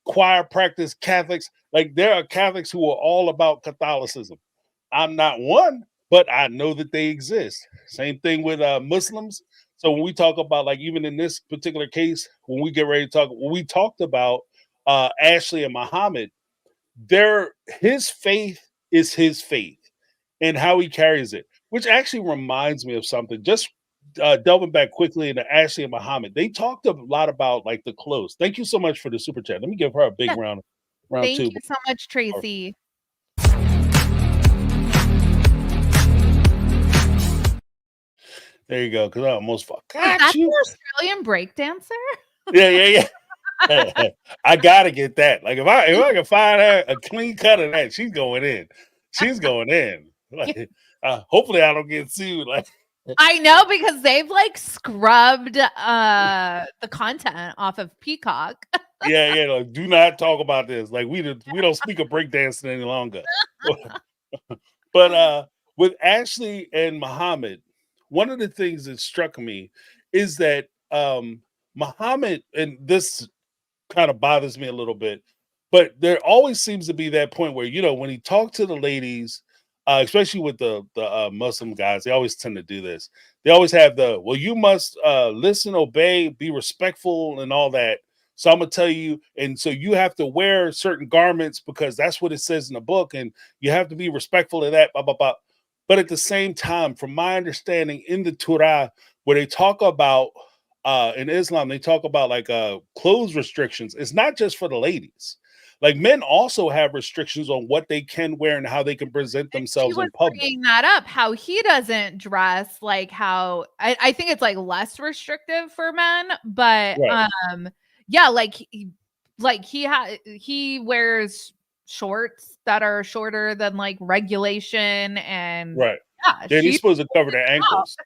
choir practice Catholics. Like there are Catholics who are all about Catholicism. I'm not one, but I know that they exist. Same thing with Muslims. So when we talk about like even in this particular case, when we get ready to talk, when we talked about Ashley and Muhammad, their his faith is his faith and how he carries it, which actually reminds me of something. Just delving back quickly into Ashley and Muhammad, they talked a lot about like the clothes. Thank you so much for the super chat. Let me give her a big Yeah. round Thank two. you so much, Tracy. There you go, because I almost Is forgot that you. the Australian breakdancer? Yeah, yeah, yeah. I gotta get that. Like if I can find her a clean cut of that, she's going in. She's going in. Like hopefully I don't get sued. Like I know, because they've like scrubbed the content off of Peacock. yeah, yeah. Like, do not talk about this. Like we don't speak of breakdancing any longer. But with Ashley and Muhammad, one of the things that struck me is that Muhammad, and this kind of bothers me a little bit. But there always seems to be that point where, when he talked to the ladies, especially with the Muslim guys, they always tend to do this. They always have well, you must listen, obey, be respectful, and all that. So I'm gonna tell you, and so you have to wear certain garments because that's what it says in the book, and you have to be respectful of that. Blah blah blah. But at the same time, from my understanding, in the Torah, where they talk about in Islam, they talk about like clothes restrictions. It's not just for the ladies. Like men also have restrictions on what they can wear and how they can present She themselves was in public. bringing that up, how he doesn't dress like how I think it's like less restrictive for men, but Right, yeah, he wears shorts that are shorter than like regulation, and right. yeah, Yeah, they're she supposed to cover their out. ankles.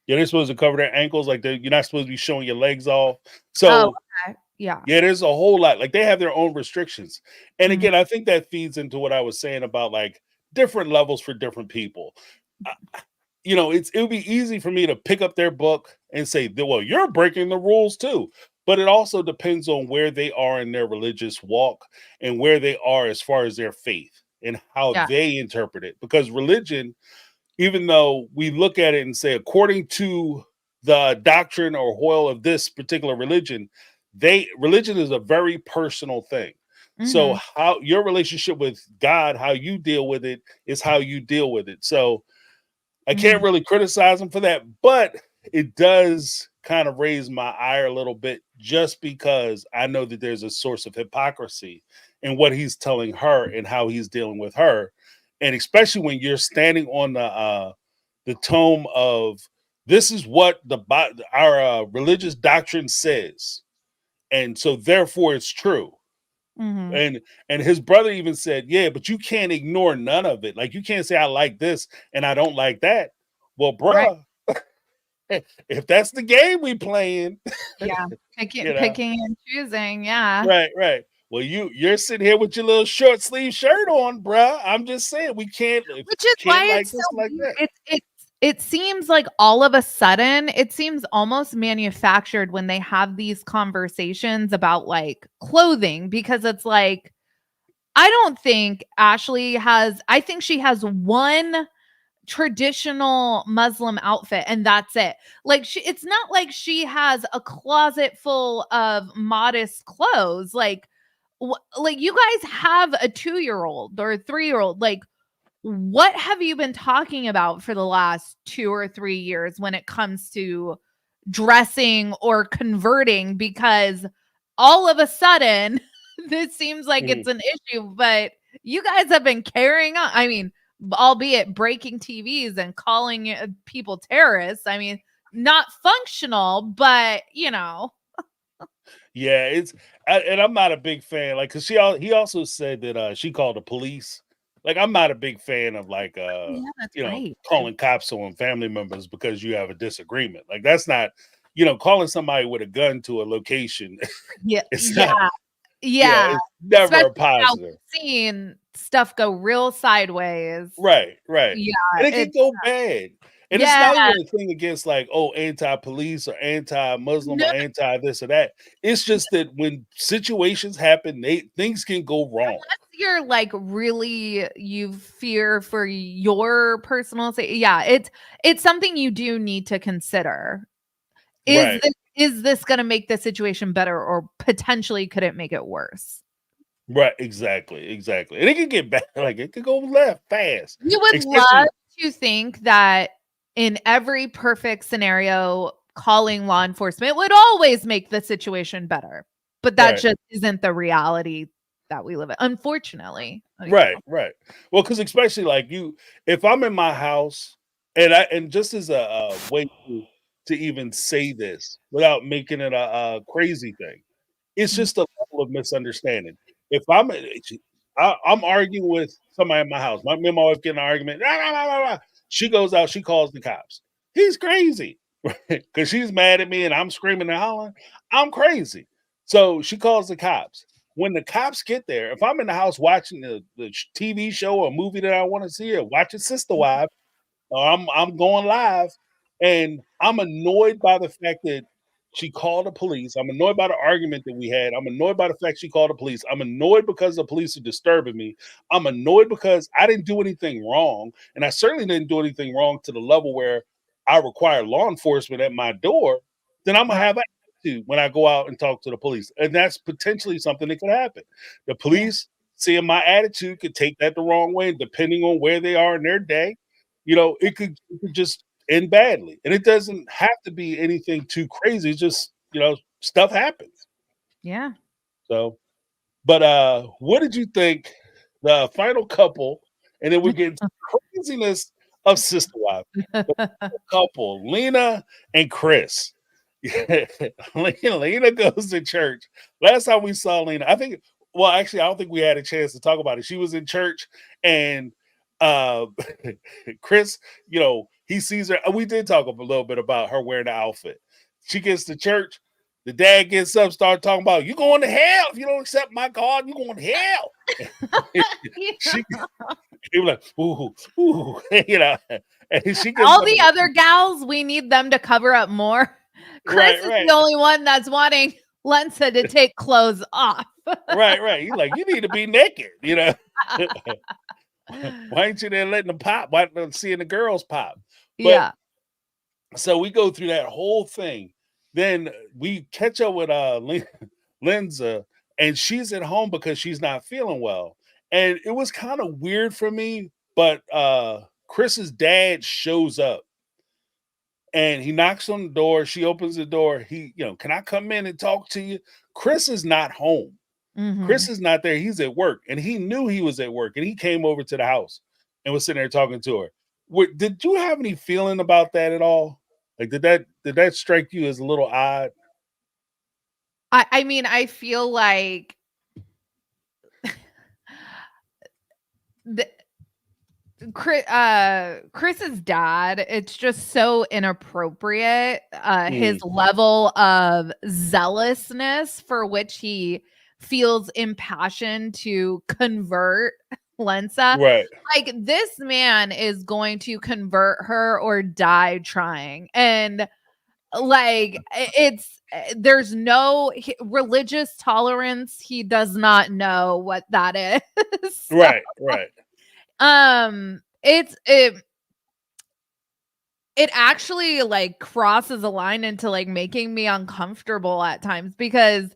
Yeah, they're supposed to cover their ankles. Like you're not supposed to be showing your legs off. Oh, So okay. Yeah. yeah, there's a whole lot. Like they have their own restrictions. And Mhm. again, I think that feeds into what I was saying about like different levels for different people. It would be easy for me to pick up their book and say, well, you're breaking the rules too. But it also depends on where they are in their religious walk and where they are as far as their faith and how Yeah. they interpret it. Because religion, even though we look at it and say, according to the doctrine or oil of this particular religion, religion is a very personal thing. So Mhm. how your relationship with God, how you deal with it is how you deal with it. So I can't Mhm. really criticize him for that, but it does kind of raise my ire a little bit just because I know that there's a source of hypocrisy in what he's telling her and how he's dealing with her. And especially when you're standing on the tome of this is what our religious doctrine says, and so therefore it's true. Mhm. And his brother even said, "Yeah, but you can't ignore none of it. Like you can't say I like this and I don't like that." Well, Right. bruh, if that's the game we playing, Yeah. you know, Picking and choosing. Yeah. right, right. Well, you're sitting here with your little short sleeve shirt on, bruh. I'm just saying we can't if Which is can't why like it's so this, like weird. that. It seems like all of a sudden, it seems almost manufactured when they have these conversations about like clothing, because it's like I don't think Ashley has I think she has one traditional Muslim outfit and that's it. Like it's not like she has a closet full of modest clothes. Like you guys have a 2-year-old or a 3-year-old. Like what have you been talking about for the last 2 or 3 years when it comes to dressing or converting? Because all of a sudden, this seems like Mhm. it's an issue, but you guys have been carrying on. I mean, albeit breaking TVs and calling people terrorists. I mean, not functional, but Yeah, and I'm not a big fan. Like, cause he also said that she called the police. Like, I'm not a big fan of like Oh, yeah, that's right. calling cops on family members because you have a disagreement. Like, that's not calling somebody with a gun to a location. Yeah, It's yeah, not yeah. it's never Especially a now positive. we've seen stuff go real sideways. Right, right. Yeah, And it can it's go bad. And it's yeah. not even a thing against like, oh, anti-police or anti-Muslim No, or anti this or that. It's just that when situations happen, things can go wrong. you're like really you fear for your personal safety. Yeah, it's something you do need to consider. Is Right. this going to make the situation better, or potentially could it make it worse? Right, exactly, exactly. And it can get bad, like it could go left fast. You would love Especially to think that in every perfect scenario, calling law enforcement would always make the situation better. But that right, just isn't the reality that we live in, unfortunately. right, right. Well, because especially like if I'm in my house and just as a way to even say this without making it a crazy thing, it's Mhm. just a level of misunderstanding. If I'm arguing with somebody in my house, me and my wife get in an argument, rah, rah, rah, rah, rah. She goes out, she calls the cops. He's crazy, right? Because she's mad at me and I'm screaming and hollering. I'm crazy. So she calls the cops. When the cops get there, if I'm in the house watching the TV show or movie that I want to see or watching Sister Wives, or I'm going live, and I'm annoyed by the fact that She called the police. I'm annoyed by the argument that we had. I'm annoyed by the fact she called the police. I'm annoyed because the police are disturbing me. I'm annoyed because I didn't do anything wrong. And I certainly didn't do anything wrong to the level where I require law enforcement at my door. Then I'm going to Right. have an attitude when I go out and talk to the police. And that's potentially something that could happen. The Yeah. police, seeing my attitude, could take that the wrong way, depending on where they are in their day. It could just end badly. And it doesn't have to be anything too crazy. It's just, stuff happens. Yeah. So, but what did you think the final couple, and then we get into craziness of Sister Wives. The couple, Lena and Chris. Yeah, Lena goes to church. Last time we saw Lena, actually, I don't think we had a chance to talk about it. She was in church and uh Chris, he sees her. We did talk a little bit about her wearing the outfit. She gets to church. The dad gets up, start talking about you going to hell if you don't accept my God. You going to hell. She, he was like, ooh, ooh, and she gets all the other gals, we need them to cover up more. Chris is the only one that's wanting Lensa to take clothes off. right. He's like, you need to be naked, Why ain't you there letting them pop? Why not seeing the girls pop? But, Yeah. So we go through that whole thing. Then we catch up with Linza, and she's at home because she's not feeling well. And it was kind of weird for me, but Chris's dad shows up and he knocks on the door. She opens the door. Can I come in and talk to you? Chris is not home. Mm-hmm. Chris is not there. He's at work, and he knew he was at work, and he came over to the house and was sitting there talking to her. Did you have any feeling about that at all? Like, did that strike you as a little odd? I mean, I feel like Chris's dad, it's just so inappropriate. His level of zealousness for which he feels impassioned to convert Lensa. Right. Like, this man is going to convert her or die trying. And like, there's no religious tolerance. He does not know what that is. So, right. It actually like crosses a line into like making me uncomfortable at times, because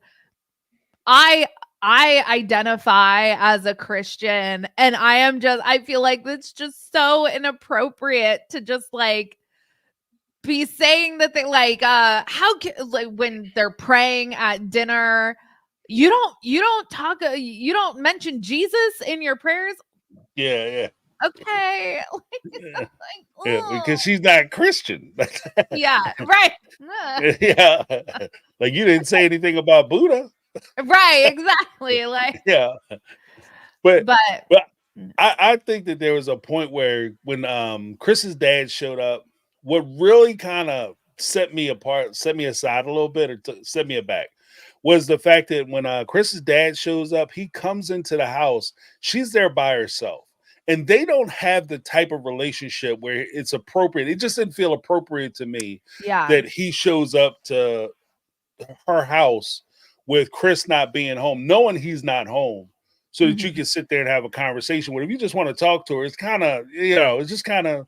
I identify as a Christian, and I feel like it's just so inappropriate to just like be saying that they like when they're praying at dinner, you don't mention Jesus in your prayers. Yeah. Okay. Because she's not Christian. Yeah, right. Yeah. Like, you didn't say anything about Buddha. Right, exactly. Like, yeah. But mm. I think that there was a point where when Chris's dad showed up, what really kind of set me aside a little bit, or set me aback, was the fact that when Chris's dad shows up, he comes into the house, she's there by herself. And they don't have the type of relationship where it's appropriate. It just didn't feel appropriate to me that he shows up to her house with Chris not being home, knowing he's not home, so that you can sit there and have a conversation with him. If you just want to talk to her, it's kind of, it's just kind of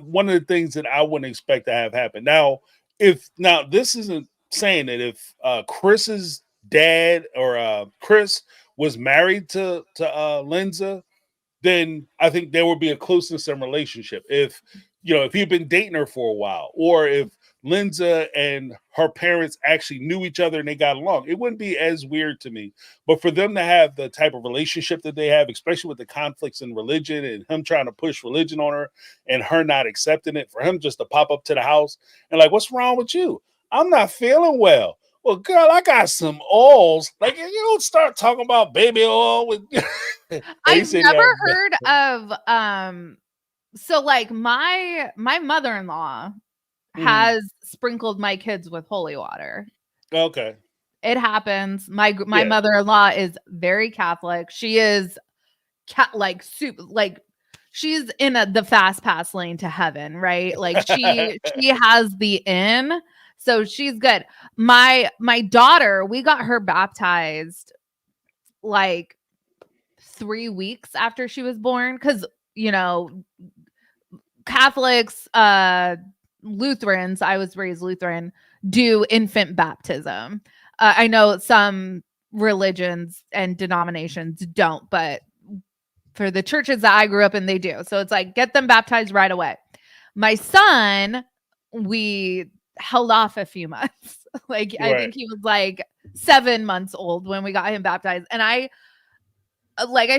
one of the things that I wouldn't expect to have happen. Now, this isn't saying that if Chris's dad or Chris was married to Linza, then I think there would be a closeness in relationship. If he'd been dating her for a while, or if Linza and her parents actually knew each other and they got along, it wouldn't be as weird to me. But for them to have the type of relationship that they have, especially with the conflicts in religion and him trying to push religion on her and her not accepting it, for him just to pop up to the house and like, what's wrong with you? I'm not feeling well. Well, girl, I got some oils. Like, you don't start talking about baby oil with I've never heard of so like my mother-in-law has sprinkled my kids with holy water. Okay. It happens. My mother-in-law is very Catholic. She is she's in the fast pass lane to heaven, right? Like, she has the in. So she's good. My daughter, we got her baptized like 3 weeks after she was born, cuz you know, Catholics, Lutherans, I was raised Lutheran, do infant baptism. I know some religions and denominations don't, but for the churches that I grew up in, they do. So it's like, get them baptized right away. My son, we held off a few months. Like, I Right. think he was like 7 months old when we got him baptized. And I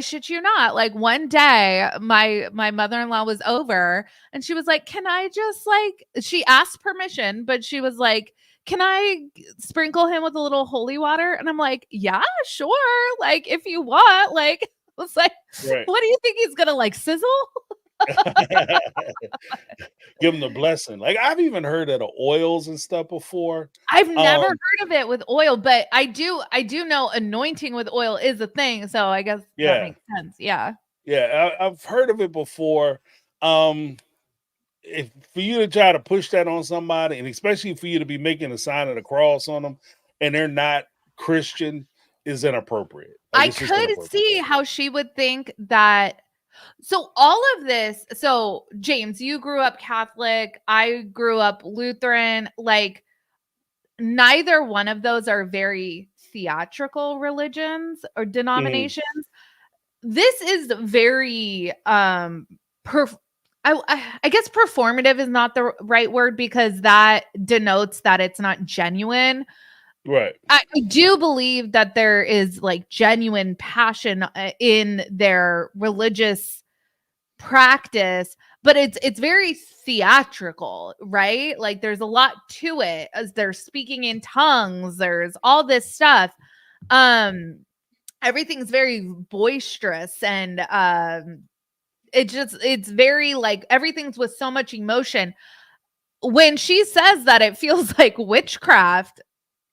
shit you not, like one day my mother-in-law was over and she was like, can I just like, she asked permission, but she was like, can I sprinkle him with a little holy water? And I'm like, yeah, sure, like if you want. Like, I was like, Right. what do you think he's gonna like sizzle? Give them the blessing. Like I've even heard of the oils and stuff before. I've never Um, heard of it with oil, but I do know anointing with oil is a thing, so I guess that yeah, makes sense. Yeah. yeah, I've heard of it before. Um, if for you to try to push that on somebody, and especially for you to be making a sign of the cross on them, and they're not Christian, is inappropriate. Like I it's just could inappropriate. see how she would think that. So all of this, so James, you grew up Catholic, I grew up Lutheran, like neither one of those are very theatrical religions or Mhm. denominations. This is very perf- I guess performative is not the right word because that denotes that it's not genuine. Right, I do believe that there is like genuine passion in their religious practice, but it's very theatrical, right? Like there's a lot to it as they're speaking in tongues, there's all this stuff. um Everything's very boisterous and it's very like everything's with so much emotion. When she says that it feels like witchcraft,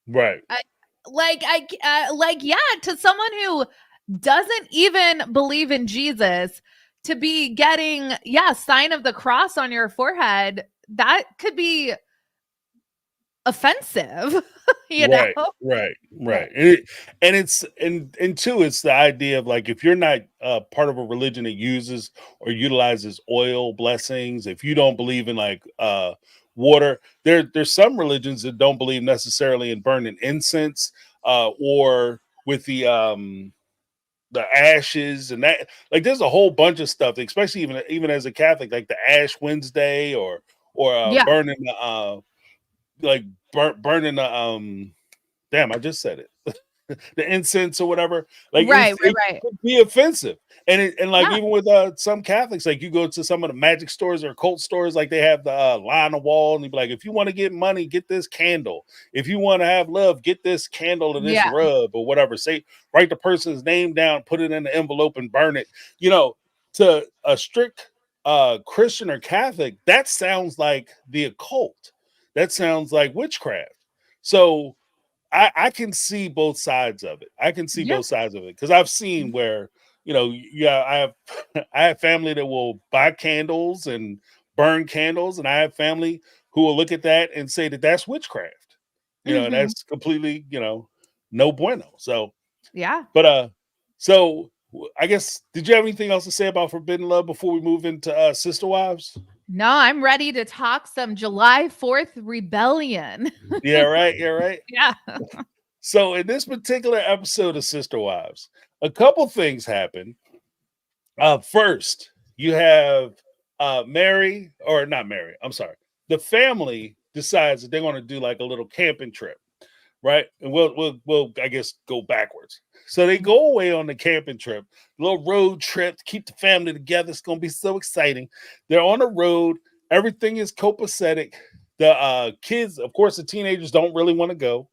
right, I, like yeah, to someone who doesn't even believe in Jesus, to be getting sign of the cross on your forehead, that could be offensive. you know right, right, yeah, right. And two, it's the idea of like if you're not part of a religion that uses or utilizes oil blessings, if you don't believe in like water, there's some religions that don't believe necessarily in burning incense or with the ashes and that, like there's a whole bunch of stuff, especially even as a Catholic, like the Ash Wednesday or yeah, burning the like burning the damn, I just said it. The incense or whatever. Like right, right, it right, could be offensive. And like yeah, even with some Catholics, like you go to some of the magic stores or cult stores, like they have the line on the wall, and you be like, if you want to get money, get this candle. If you want to have love, get this candle and this yeah, rub or whatever. Say write the person's name down, put it in the envelope and burn it. You know, to a strict Christian or Catholic, that sounds like the occult. That sounds like witchcraft. So I can see both sides of it. I can see yeah, both sides of it because I've seen where yeah, I have I have family that will buy candles and burn candles, and I have family who will look at that and say that that's witchcraft. And hmm, that's completely no bueno. So, yeah. but I guess did you have anything else to say about Forbidden Love before we move into Sister Wives? No, I'm ready to talk some July 4th rebellion. Yeah, right. Yeah, right. Yeah. So in this particular episode of Sister Wives, a couple things happen. First, you have Mary, or not Mary, I'm sorry. The family decides that they're going to do like a little camping trip, right? And we'll I guess go backwards. So they go away on the camping trip, little road trip to keep the family together. It's going to be so exciting. They're on the road. Everything is copacetic. The kids, of course, the teenagers don't really want to go,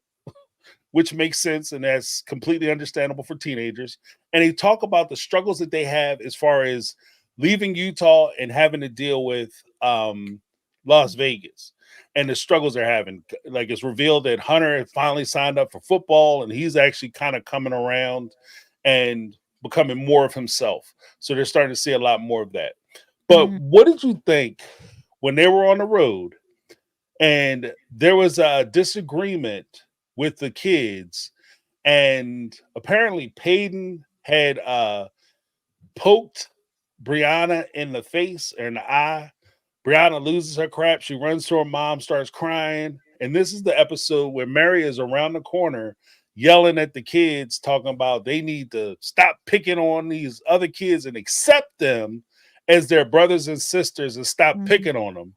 which makes sense and that's completely understandable for teenagers. And they talk about the struggles that they have as far as leaving Utah and having to deal with Las Vegas and the struggles they're having. Like it's revealed that Hunter had finally signed up for football and he's actually kind of coming around and becoming more of himself. So they're starting to see a lot more of that. But Mhm. what did you think when they were on the road and there was a disagreement with the kids, and apparently Peyton had poked Brianna in the face or in the eye. Brianna loses her crap. She runs to her mom, starts crying. And this is the episode where Mary is around the corner yelling at the kids, talking about they need to stop picking on these other kids and accept them as their brothers and sisters and stop Mhm. picking on them.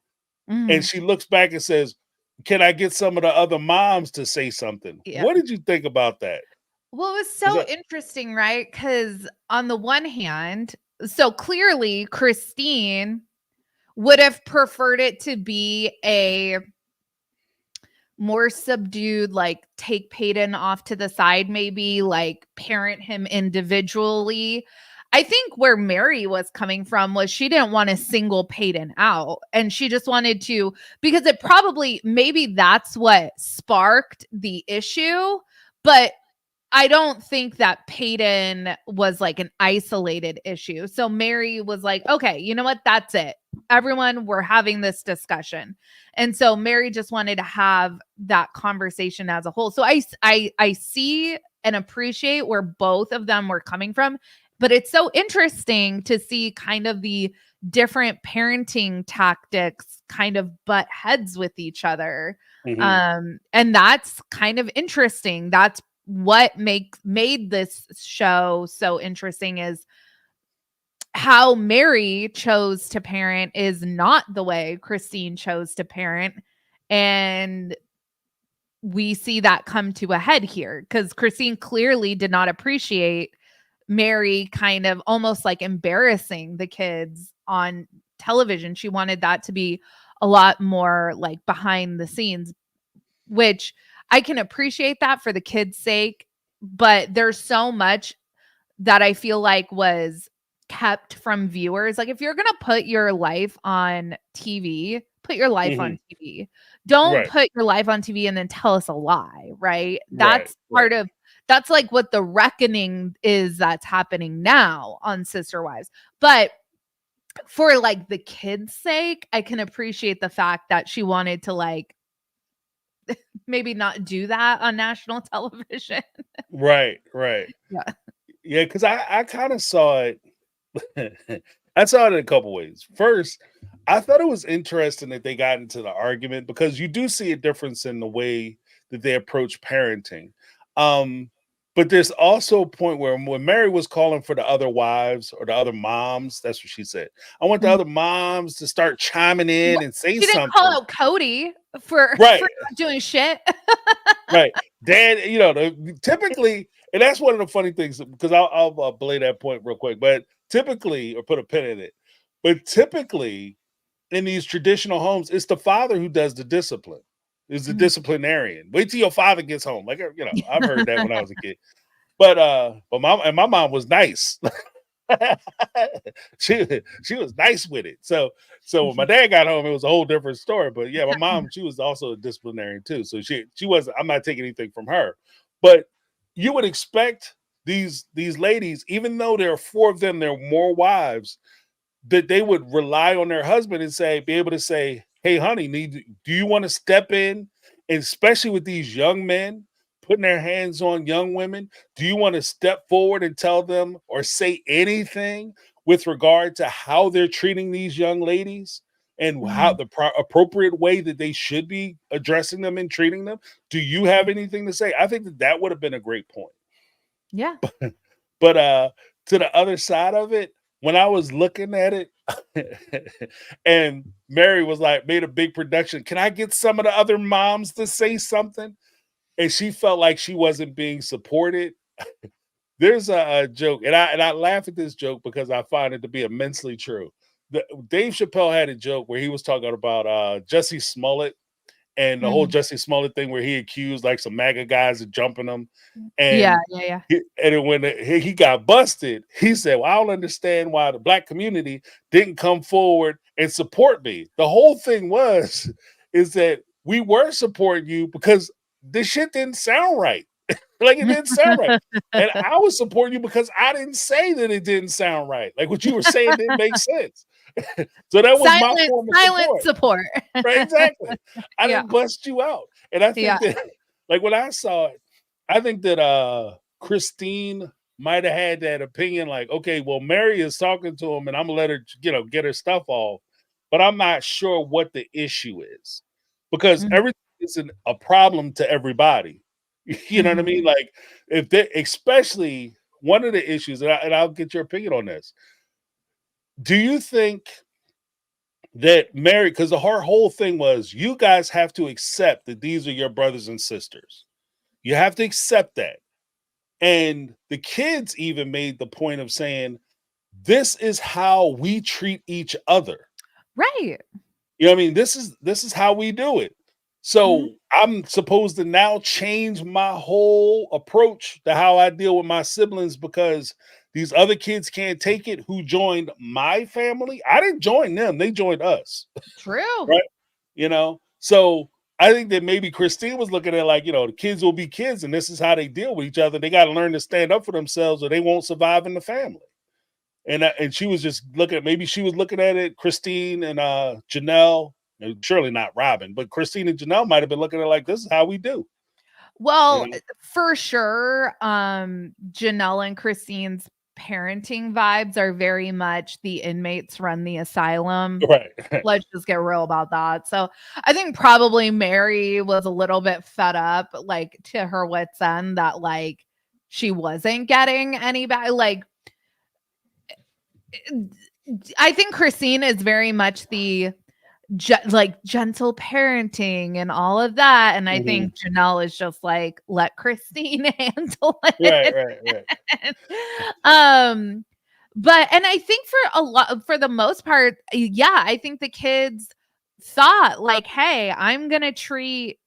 And Mhm. she looks back and says, "Can I get some of the other moms to say something?" Yeah. What did you think about that? Well, it was Was so that interesting, right? Because on the one hand, so clearly Christine would have preferred it to be a more subdued, like take Peyton off to the side, maybe like parent him individually. I think where Mary was coming from was she didn't want to single Peyton out. And she just wanted to, because it probably, maybe that's what sparked the issue. But I don't think that Peyton was like an isolated issue. So Mary was like, okay, you know what? That's it. Everyone, we're having this discussion. And so Mary just wanted to have that conversation as a whole. So I see and appreciate where both of them were coming from, but it's so interesting to see kind of the different parenting tactics kind of butt heads with each other. Mhm. And that's kind of interesting. That's what made this show so interesting, is how Mary chose to parent is not the way Christine chose to parent. And we see that come to a head here because Christine clearly did not appreciate Mary kind of almost like embarrassing the kids on television. She wanted that to be a lot more like behind the scenes, which I can appreciate that for the kids' sake. But there's so much that I feel like was kept from viewers. Like if you're going to put your life on TV, put your life on Mhm. TV. Don't Right. put your life on TV and then tell us a lie, right? Right. That's part Right. of that's like what the reckoning is that's happening now on Sister Wives. But for like the kids' sake, I can appreciate the fact that she wanted to like maybe not do that on national television. Right. Right. Yeah. Yeah, because I kind of saw it. I saw it in a couple ways. First, I thought it was interesting that they got into the argument because you do see a difference in the way that they approach parenting. Um, but there's also a point where when Mary was calling for the other wives or the other moms, that's what she said. I want the Mhm. other moms to start chiming in What? and say She didn't call something. out Cody for Right. not doing shit. Right. Dad, typically, and that's one of the funny things because I'll belay that point real quick, but typically, or put a pin in it, but typically in these traditional homes, it's the father who does the discipline, is the Mhm. disciplinarian. Wait till your father gets home. Like, I've heard that when I was a kid. But my mom was nice. she was nice with it. So when my dad got home, it was a whole different story. But yeah, my mom, she was also a disciplinarian too. So she wasn't, I'm not taking anything from her. But you would expect these ladies, even though there are four of them, there are more wives, that they would rely on their husband and be able to say, "Hey, honey, do you want to step in?" And especially with these young men putting their hands on young women, do you want to step forward and tell them or say anything with regard to how they're treating these young ladies and how Mhm. the appropriate way that they should be addressing them and treating them? Do you have anything to say? I think that would have been a great point. Yeah. But to the other side of it, when I was looking at it, and Mary was like, made a big production. Can I get some of the other moms to say something? And she felt like she wasn't being supported. There's a joke, and I laugh at this joke because I find it to be immensely true. Dave Chappelle had a joke where he was talking about Jesse Smollett and the whole Mhm. Jesse Smollett thing where he accused like some MAGA guys of jumping him. Yeah, And yeah, yeah. and then when he got busted, he said, "Well, I don't understand why the black community didn't come forward and support me." The whole thing is that we were supporting you because this shit didn't sound right. Like it didn't sound right. And I was supporting you because I didn't say that it didn't sound right. Like what you were saying didn't make sense. So that was my Silent form of silent support. support. Right, exactly. I Yeah. didn't bust you out. And I Yeah. think that like when I saw it, I think that Christine might have had that opinion, like, okay, well, Mary is talking to him and I'm gonna let her, get her stuff off, but I'm not sure what the issue is. Because Mhm, everything isn't a problem to everybody. You know what I mhm. mean? Like if they especially one of the issues, and I'll get your opinion on this. Do you think that Mary, because the whole thing was, you guys have to accept that these are your brothers and sisters. You have to accept that. And the kids even made the point of saying, this is how we treat each other. Right. You know what I mean? This is how we do it. Mhm. So I'm supposed to now change my whole approach to how I deal with my siblings because these other kids can't take it who joined my family. I didn't join them, they joined us. True. Right? So I think that maybe Christine was looking at like, the kids will be kids and this is how they deal with each other. They got to learn to stand up for themselves or they won't survive in the family. And she was just maybe she was looking at it, Christine and Janelle, and surely not Robin, but Christine and Janelle might have been looking at it like, this is how we do, you Well, know? for sure, Janelle and Christine's parenting vibes are very much the inmates run the asylum. Right. Let's just get real about that. So I think probably Mary was a little bit fed up, like to her wits end that like she wasn't getting any back. Like I think Christine is very much the like gentle parenting and all of that. And I Mhm. think Janelle is just like, let Christine handle Right, it. right, right. um, but and I think for the most part, yeah, I think the kids thought like, hey, I'm gonna treat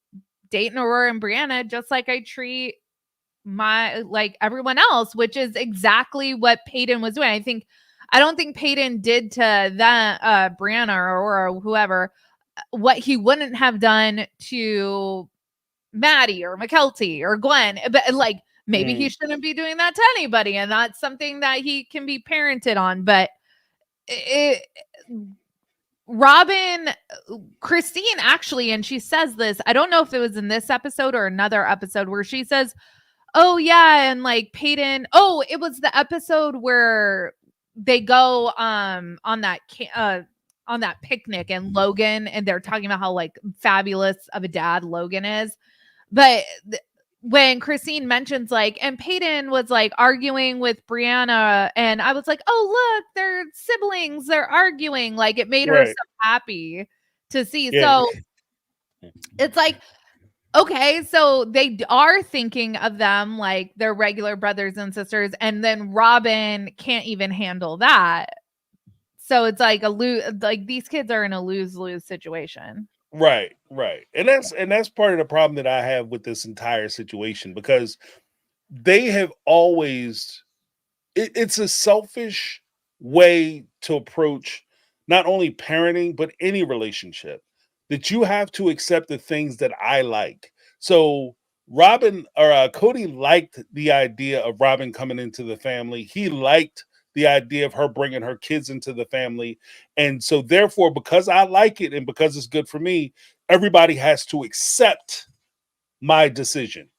Dayton, Aurora, and Brianna just like I treat my like everyone else, which is exactly what Peyton was doing. I don't think Peyton did to that Brianna or whoever what he wouldn't have done to Maddie or McKelty or Gwen, but like maybe he Mm. shouldn't be doing that to anybody, and that's something that he can be parented on. But it, Robin, Christine actually, and she says this. I don't know if it was in this episode or another episode where she says, "Oh yeah," and like Peyton. Oh, it was the episode where they go on that picnic and Logan and they're talking about how like fabulous of a dad Logan is. But when Christine mentions like, and Peyton was like arguing with Brianna, and I was like, oh, look, they're siblings, they're arguing. Like, it made her so Right. happy to see. Yeah. So it's like, okay, so they are thinking of them like they're regular brothers and sisters, and then Robin can't even handle that. So it's like like these kids are in a lose-lose situation. Right, right. And that's part of the problem that I have with this entire situation because they have always it's a selfish way to approach not only parenting but any relationship that you have to accept the things that I like. So Robin or Cody liked the idea of Robin coming into the family. He liked the idea of her bringing her kids into the family, and so therefore, because I like it and because it's good for me, everybody has to accept my decision.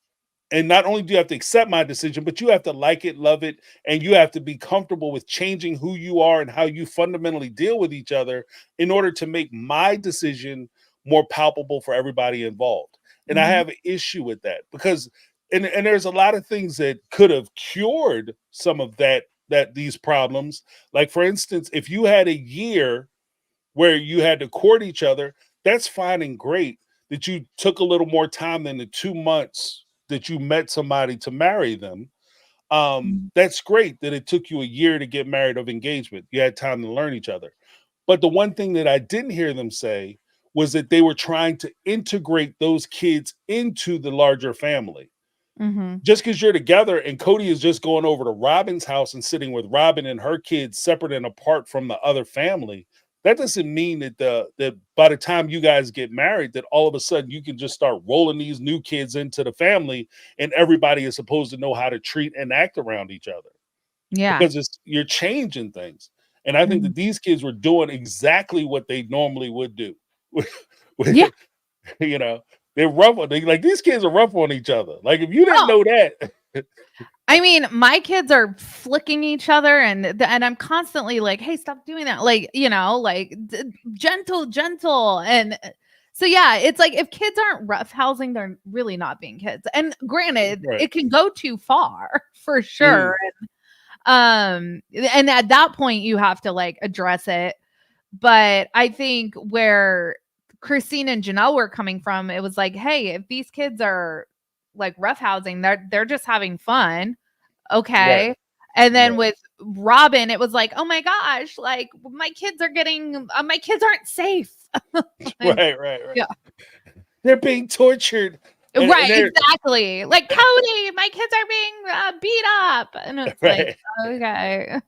And not only do you have to accept my decision, but you have to like it, love it, and you have to be comfortable with changing who you are and how you fundamentally deal with each other in order to make my decision more palpable for everybody involved. And I Mhm. have an issue with that because and there's a lot of things that could have cured some of that these problems. Like for instance, if you had a year where you had to court each other, that's fine and great that you took a little more time than the 2 months that you met somebody to marry them. Mhm. That's great that it took you a year to get married of engagement. You had time to learn each other. But the one thing that I didn't hear them say was that they were trying to integrate those kids into the larger family. Mhm. Just because you're together and Cody is just going over to Robin's house and sitting with Robin and her kids separate and apart from the other family, that doesn't mean that by the time you guys get married, that all of a sudden you can just start rolling these new kids into the family and everybody is supposed to know how to treat and act around each other Yeah. because you're changing things. And I think Mhm. that these kids were doing exactly what they normally would do. Yeah. You know, they're rough on like these kids are rough on each other. Like if you didn't Oh, know that, I mean, my kids are flicking each other, and I'm constantly like, "Hey, stop doing that!" Like, gentle, gentle, and so yeah, it's like if kids aren't roughhousing, they're really not being kids. And granted, right? it can go too far for Mhm. sure. And at that point, you have to like address it. But I think where Christine and Janelle were coming from, it was like, hey, if these kids are like roughhousing, they're just having fun. Right, Okay. And then right, with Robin, it was like, oh my gosh, like my kids aren't safe. And right. yeah. They're being tortured, and Right, they're exactly. Like Cody, my kids are being beat up. And it's like, right. okay.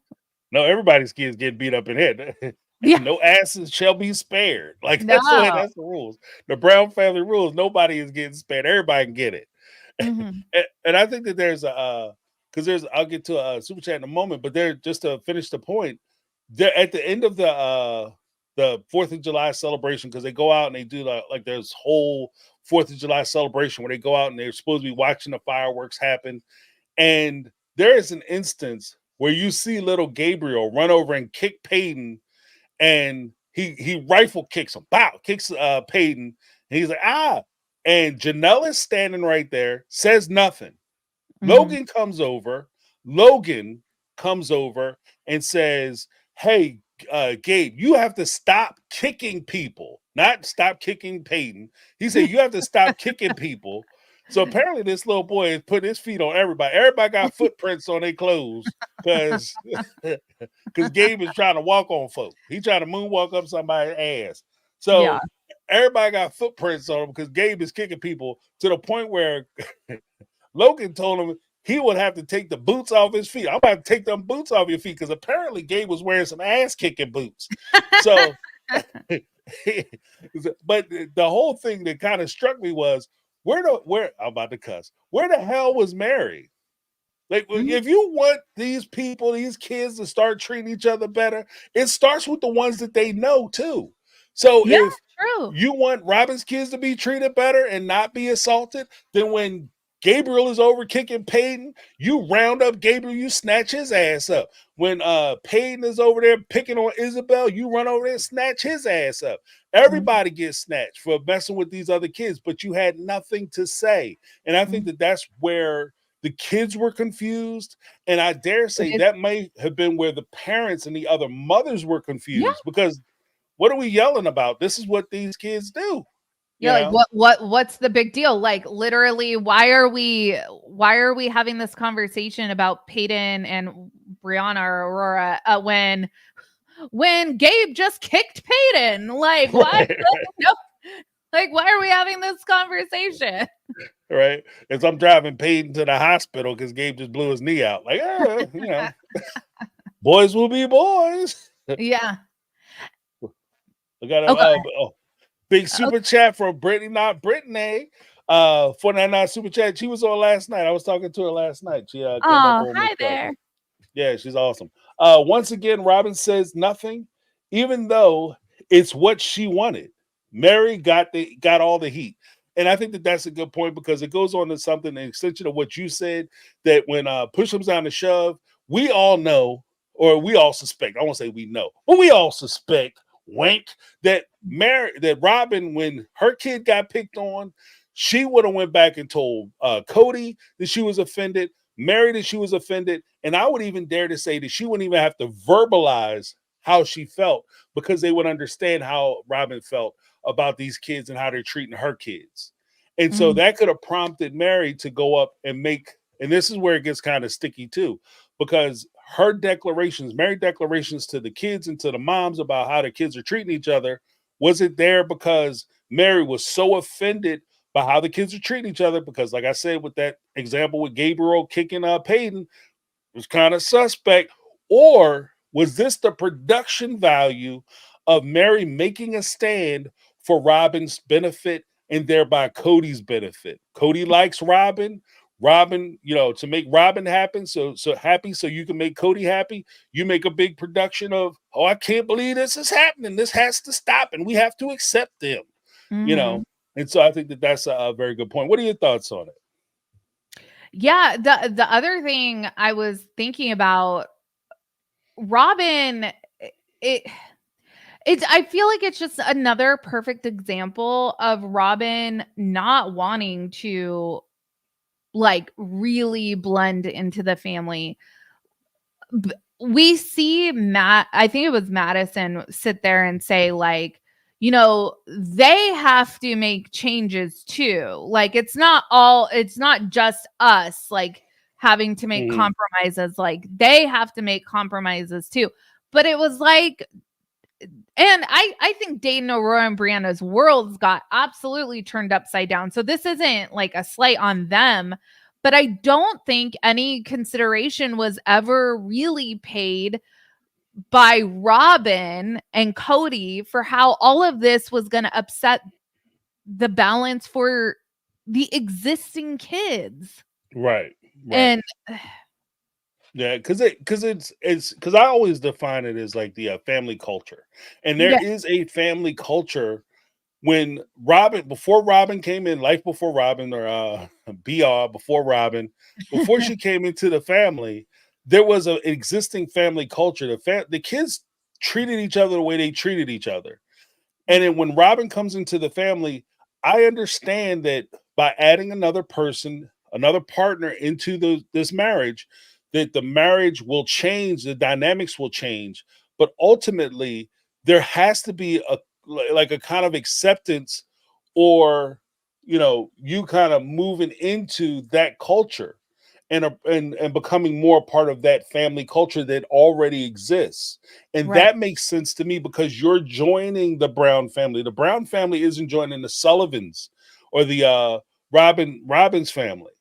No, everybody's kids get beat up in head. Yeah. No asses shall be spared. Like No. that's the rules. The Brown family rules. Nobody is getting spared. Everybody can get it. Mhm. And I think that there's a because there's I'll get to a super chat in a moment, but there just to finish the point, they're at the end of the 4th of July celebration because they go out and they do like there's whole 4th of July celebration where they go out and they're supposed to be watching the fireworks happen. And there is an instance where you see little Gabriel run over and kick Peyton, and he rifle kicks him, bow, kicks Peyton, and he's like, ah. And Janelle is standing right there, says nothing. Mhm. Logan comes over. Logan comes over and says, "Hey, Gabe, you have to stop kicking people, not stop kicking Peyton." He said, "You have to stop kicking people." So apparently, this little boy has put his feet on everybody. Everybody got footprints on their clothes because because Gabe is trying to walk on folk. He trying to moonwalk up somebody's ass. Yeah. So everybody got footprints on him because Gabe is kicking people to the point where Logan told him he would have to take the boots off his feet. I'm about to take them boots off your feet because apparently Gabe was wearing some ass kicking boots. So, but the whole thing that kind of struck me was where I'm about to cuss. Where the hell was Mary? Like, Mhm. if you want these people, these kids to start treating each other better, it starts with the ones that they know too. So Yeah, if true. you want Robin's kids to be treated better and not be assaulted, then when Gabriel is over kicking Peyton, you round up Gabriel, you snatch his ass up. When Peyton is over there picking on Isabel, you run over there and snatch his ass up. Mhm. Everybody gets snatched for messing with these other kids, but you had nothing to say. And I think Mhm. that that's where the kids were confused, and I dare It say is. that may have been where the parents and the other mothers were Yeah. confused because what are we yelling about? This is what these kids do, you Yeah, like know? what's the big deal? Like literally, why are we having this conversation about Peyton and Brianna or Aurora when Gabe just kicked Peyton? Like what? Right, No, like why are we having this conversation? right. As I'm driving Peyton to the hospital because Gabe just blew his knee out. Like, boys will be boys. Yeah. I got a Okay. big Okay. super chat from Brittany, not Brittany. 499 super chat. She was on last night. I was talking to her last night. She came up Oh, on me hi twice. there. Yeah, she's awesome. Once again, Robin says nothing, even though it's what she wanted. Mary got all the heat, and I think that that's a good point because it goes on to something an extension of what you said that when push comes down to shove, we all know, or we all suspect. I won't say we know, but we all suspect. Wink that Robin, when her kid got picked on, she would have went back and told Cody that she was offended. Mary that she was offended, and I would even dare to say that she wouldn't even have to verbalize how she felt because they would understand how Robin felt about these kids and how they're treating her kids. And so Mhm. that could have prompted Mary to go up and make, and this is where it gets kind of sticky too, because her declarations, Mary declarations to the kids and to the moms about how the kids are treating each other, was it there because Mary was so offended by how the kids are treating each other? Because, like I said, with that example with Gabriel kicking Peyton, was kind of suspect. Or was this the production value of Mary making a stand for Robin's benefit and thereby Cody's benefit? Cody likes Robin. Robin, to make Robin happen, so happy, so you can make Cody happy. You make a big production of, oh, I can't believe this is happening. This has to stop, and we have to accept them. You know, Mhm. and so I think that that's a very good point. What are your thoughts on it? Yeah, the other thing I was thinking about, Robin, it it's I feel like it's just another perfect example of Robin not wanting to, like, really blend into the family. We see I think it was Madison sit there and say, like, they have to make changes too. Like, it's not just us, like, having to make Mhm. compromises. Like, they have to make compromises too. But it was like, and I think Dayton, Aurora, and Brianna's worlds got absolutely turned upside down. So this isn't like a slight on them, but I don't think any consideration was ever really paid by Robin and Cody for how all of this was going to upset the balance for the existing kids. Right, right. And Yeah, because I always define it as like the family culture, and there yeah, is a family culture when Robin before Robin came in, life before Robin, or BR before Robin, before she came into the family, there was an existing family culture. The kids treated each other the way they treated each other. And then when Robin comes into the family, I understand that by adding another person, another partner into this marriage, that the marriage will change, the dynamics will change. But ultimately, there has to be like a kind of acceptance, or you kind of moving into that culture, and becoming more part of that family culture that already exists. And right, that makes sense to me because you're joining the Brown family. The Brown family isn't joining the Sullivans or the Robin's family.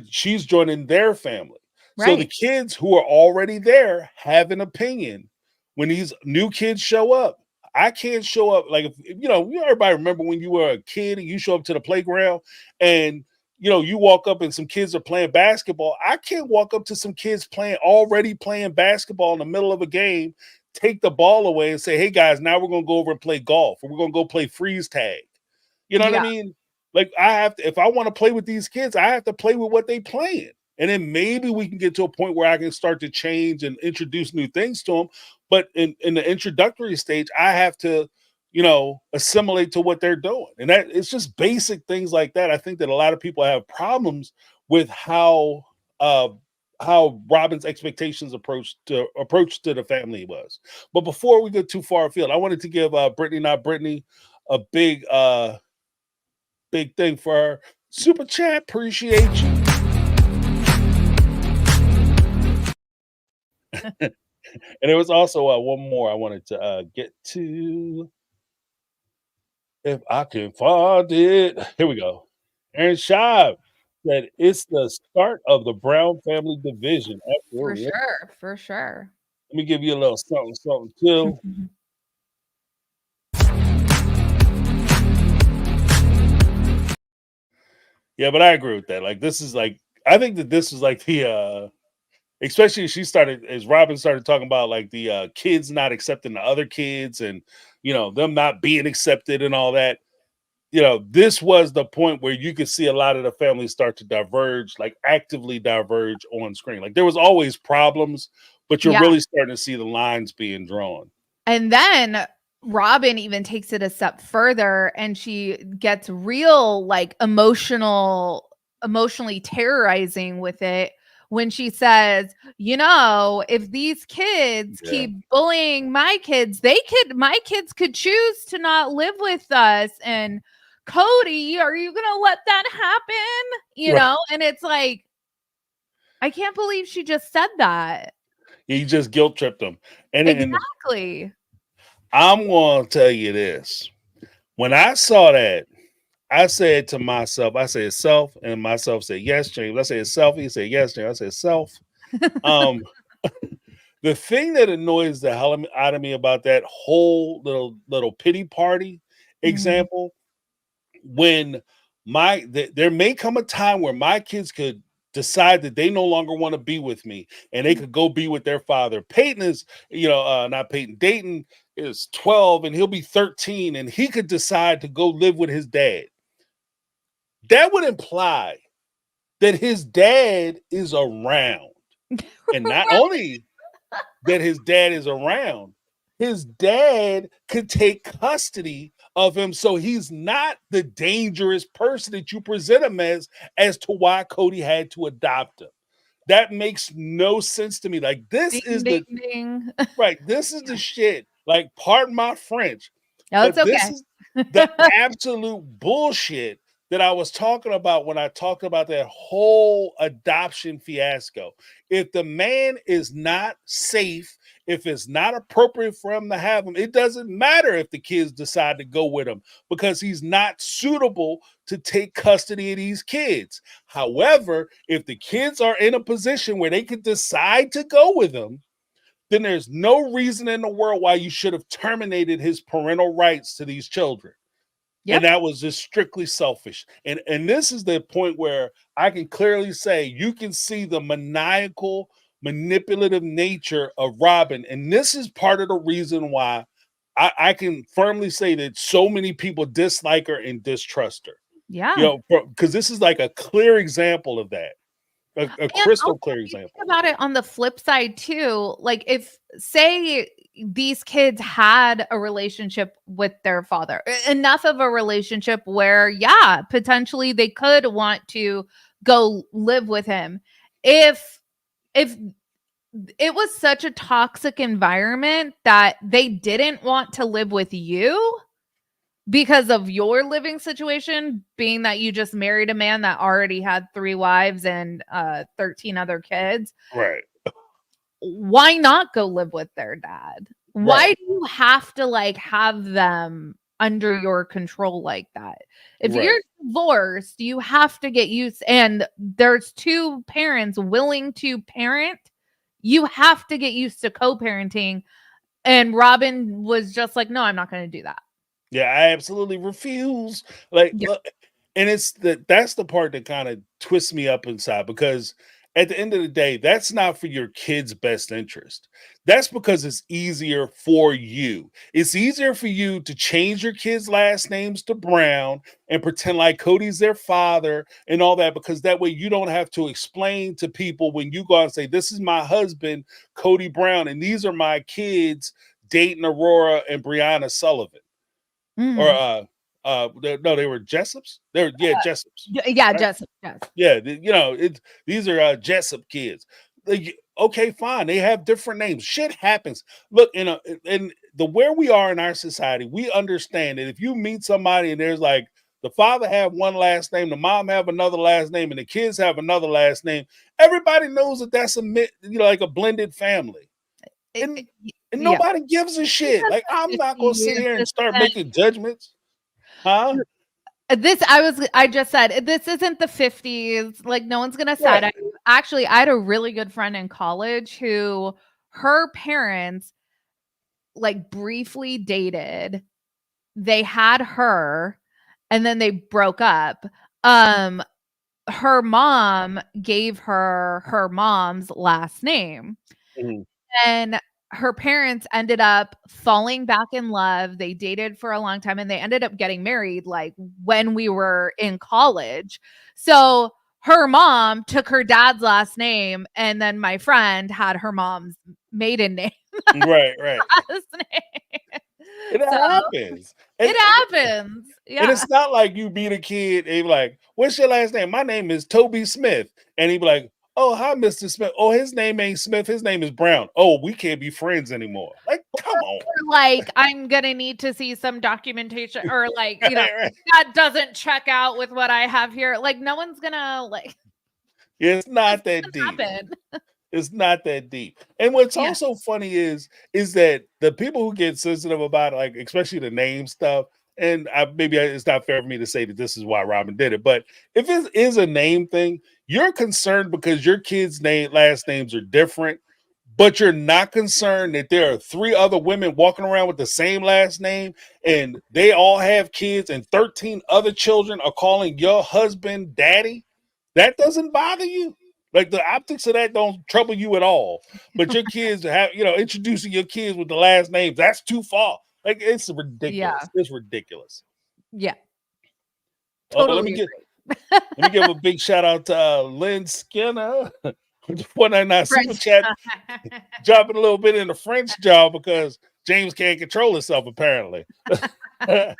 She's joining their family. So the right. kids who are already there have an opinion. When these new kids show up, I can't show up like, if everybody remember when you were a kid and you show up to the playground, and you walk up and some kids are playing basketball. I can't walk up to some kids already playing basketball in the middle of a game, take the ball away and say, "Hey guys, now we're going to go over and play golf, or we're going to go play freeze tag." You know what I Yeah, mean? Like, I have to, if I want to play with these kids, I have to play with what they playing. And then maybe we can get to a point where I can start to change and introduce new things to them. But in the introductory stage, I have to, assimilate to what they're doing. And that it's just basic things like that. I think that a lot of people have problems with uh how Robin's expectations approach to the family was. But before we go too far afield, I wanted to give Brittany Not Brittany a big thing for her super chat. Appreciate you. And there was also one more I wanted to get to, if I can find it. Here we go. Aaron Shive said it's the start of the Brown family division. for Absolutely. sure, for sure. Let me give you a little something, something too. Yeah, but I agree with that. Like, this is like, I think that this is like the especially as Robin started talking about like the kids not accepting the other kids, and them not being accepted and all that. This was the point where you could see a lot of the families start to diverge, like actively diverge on screen. Like, there was always problems, but you're Yeah. really starting to see the lines being drawn. And then Robin even takes it a step further, and she gets real, like, emotionally terrorizing with it when she says, if these kids Yeah. keep bullying my kids, my kids could choose to not live with us. And Cody, are you going to let that happen? Right. And it's like, I can't believe she just said that. He just guilt tripped them. And Exactly. I'm going to tell you this. When I saw that, I said to myself, I said self, and myself said, yes, James. I said self. He said, yes, James. I said self. Um, the thing that annoys the hell out of me about that whole little pity party Mhm. example, when there may come a time where my kids could decide that they no longer want to be with me and they could go be with their father. Peyton is, not Peyton, Dayton is 12 and he'll be 13 and he could decide to go live with his dad. That would imply that his dad is around. And not only that his dad is around, his dad could take custody of him so he's not the dangerous person that you present him as to why Cody had to adopt him. That makes no sense to me. Like, this Ding, is ding, the ding. right, this is the shit. Like, pardon my French, No, it's but this okay. is the absolute bullshit that I was talking about when I talked about that whole adoption fiasco. If the man is not safe, if it's not appropriate for him to have him, it doesn't matter if the kids decide to go with him because he's not suitable to take custody of these kids. However, if the kids are in a position where they can decide to go with him, then there's no reason in the world why you should have terminated his parental rights to these children. Yep. And that was just strictly selfish. And this is the point where I can clearly say you can see the maniacal, manipulative nature of Robin. And this is part of the reason why I can firmly say that so many people dislike her and distrust her. Yeah. Because this is like a clear example of that. A crystal clear example. Think about it on the flip side too. Like, if say these kids had a relationship with their father, enough of a relationship where, yeah, potentially they could want to go live with him. If it was such a toxic environment that they didn't want to live with you because of your living situation, being that you just married a man that already had 3 wives and 13 other kids. Right. Why not go live with their dad? Right. Why do you have to like have them under your control like that? If you're divorced, you have to get used, and there's 2 parents willing to parent, you have to get used to co-parenting. And Robin was just like, no, I'm not going to do that. Yeah, I absolutely refuse. Like, Yeah. look, and that's the part that kind of twists me up inside because at the end of the day, that's not for your kid's best interest. That's because it's easier for you. It's easier for you to change your kids' last names to Brown and pretend like Cody's their father and all that, because that way you don't have to explain to people when you go out and say, this is my husband, Cody Brown, and these are my kids, Dayton Aurora and Brianna Sullivan. Mm. Or they were Jessups. They were Jessups. Yeah, Right? Jessup. Yes. Yeah, these are Jessup kids. Okay, fine. They have different names. Shit happens. Look, in the where we are in our society, we understand that if you meet somebody and there's like the father have one last name, the mom have another last name, and the kids have another last name, everybody knows that that's like a blended family. And nobody gives a shit. Like, I'm not gonna sit here and start making judgments. Huh? I just said this isn't the 50s. Like, no one's gonna side eye you. Actually, I had a really good friend in college who her parents like briefly dated. They had her and then they broke up. Her mom gave her mom's last name. Mm-hmm. And her parents ended up falling back in love. They dated for a long time and they ended up getting married like when we were in college. So her mom took her dad's last name, and then my friend had her mom's maiden name. Right. Last name. It happens. It happens. Yeah. And it's not like you meet a kid and you're like, what's your last name? My name is Toby Smith. And he'd be like, oh, hi, Mr. Smith. Oh, his name ain't Smith. His name is Brown. Oh, we can't be friends anymore. Like, come on. Like, I'm going to need to see some documentation, or like, that doesn't check out with what I have here. Like, no one's going to like. It's not that deep. It's not that deep. And what's also funny is that the people who get sensitive about it, like especially the name stuff, and maybe it's not fair for me to say that this is why Robin did it, but if it is a name thing, you're concerned because your kids' last names are different, but you're not concerned that there are 3 other women walking around with the same last name and they all have kids and 13 other children are calling your husband daddy. That doesn't bother you? Like the optics of that don't trouble you at all. But your kids have, introducing your kids with the last names, that's too far. Like it's ridiculous. Yeah. It's ridiculous. Yeah. Oh, let Totally me give agree. a big shout out to Lynn Skinner with the 499 super French. chat, dropping a little bit in the French jar because James can't control himself apparently. But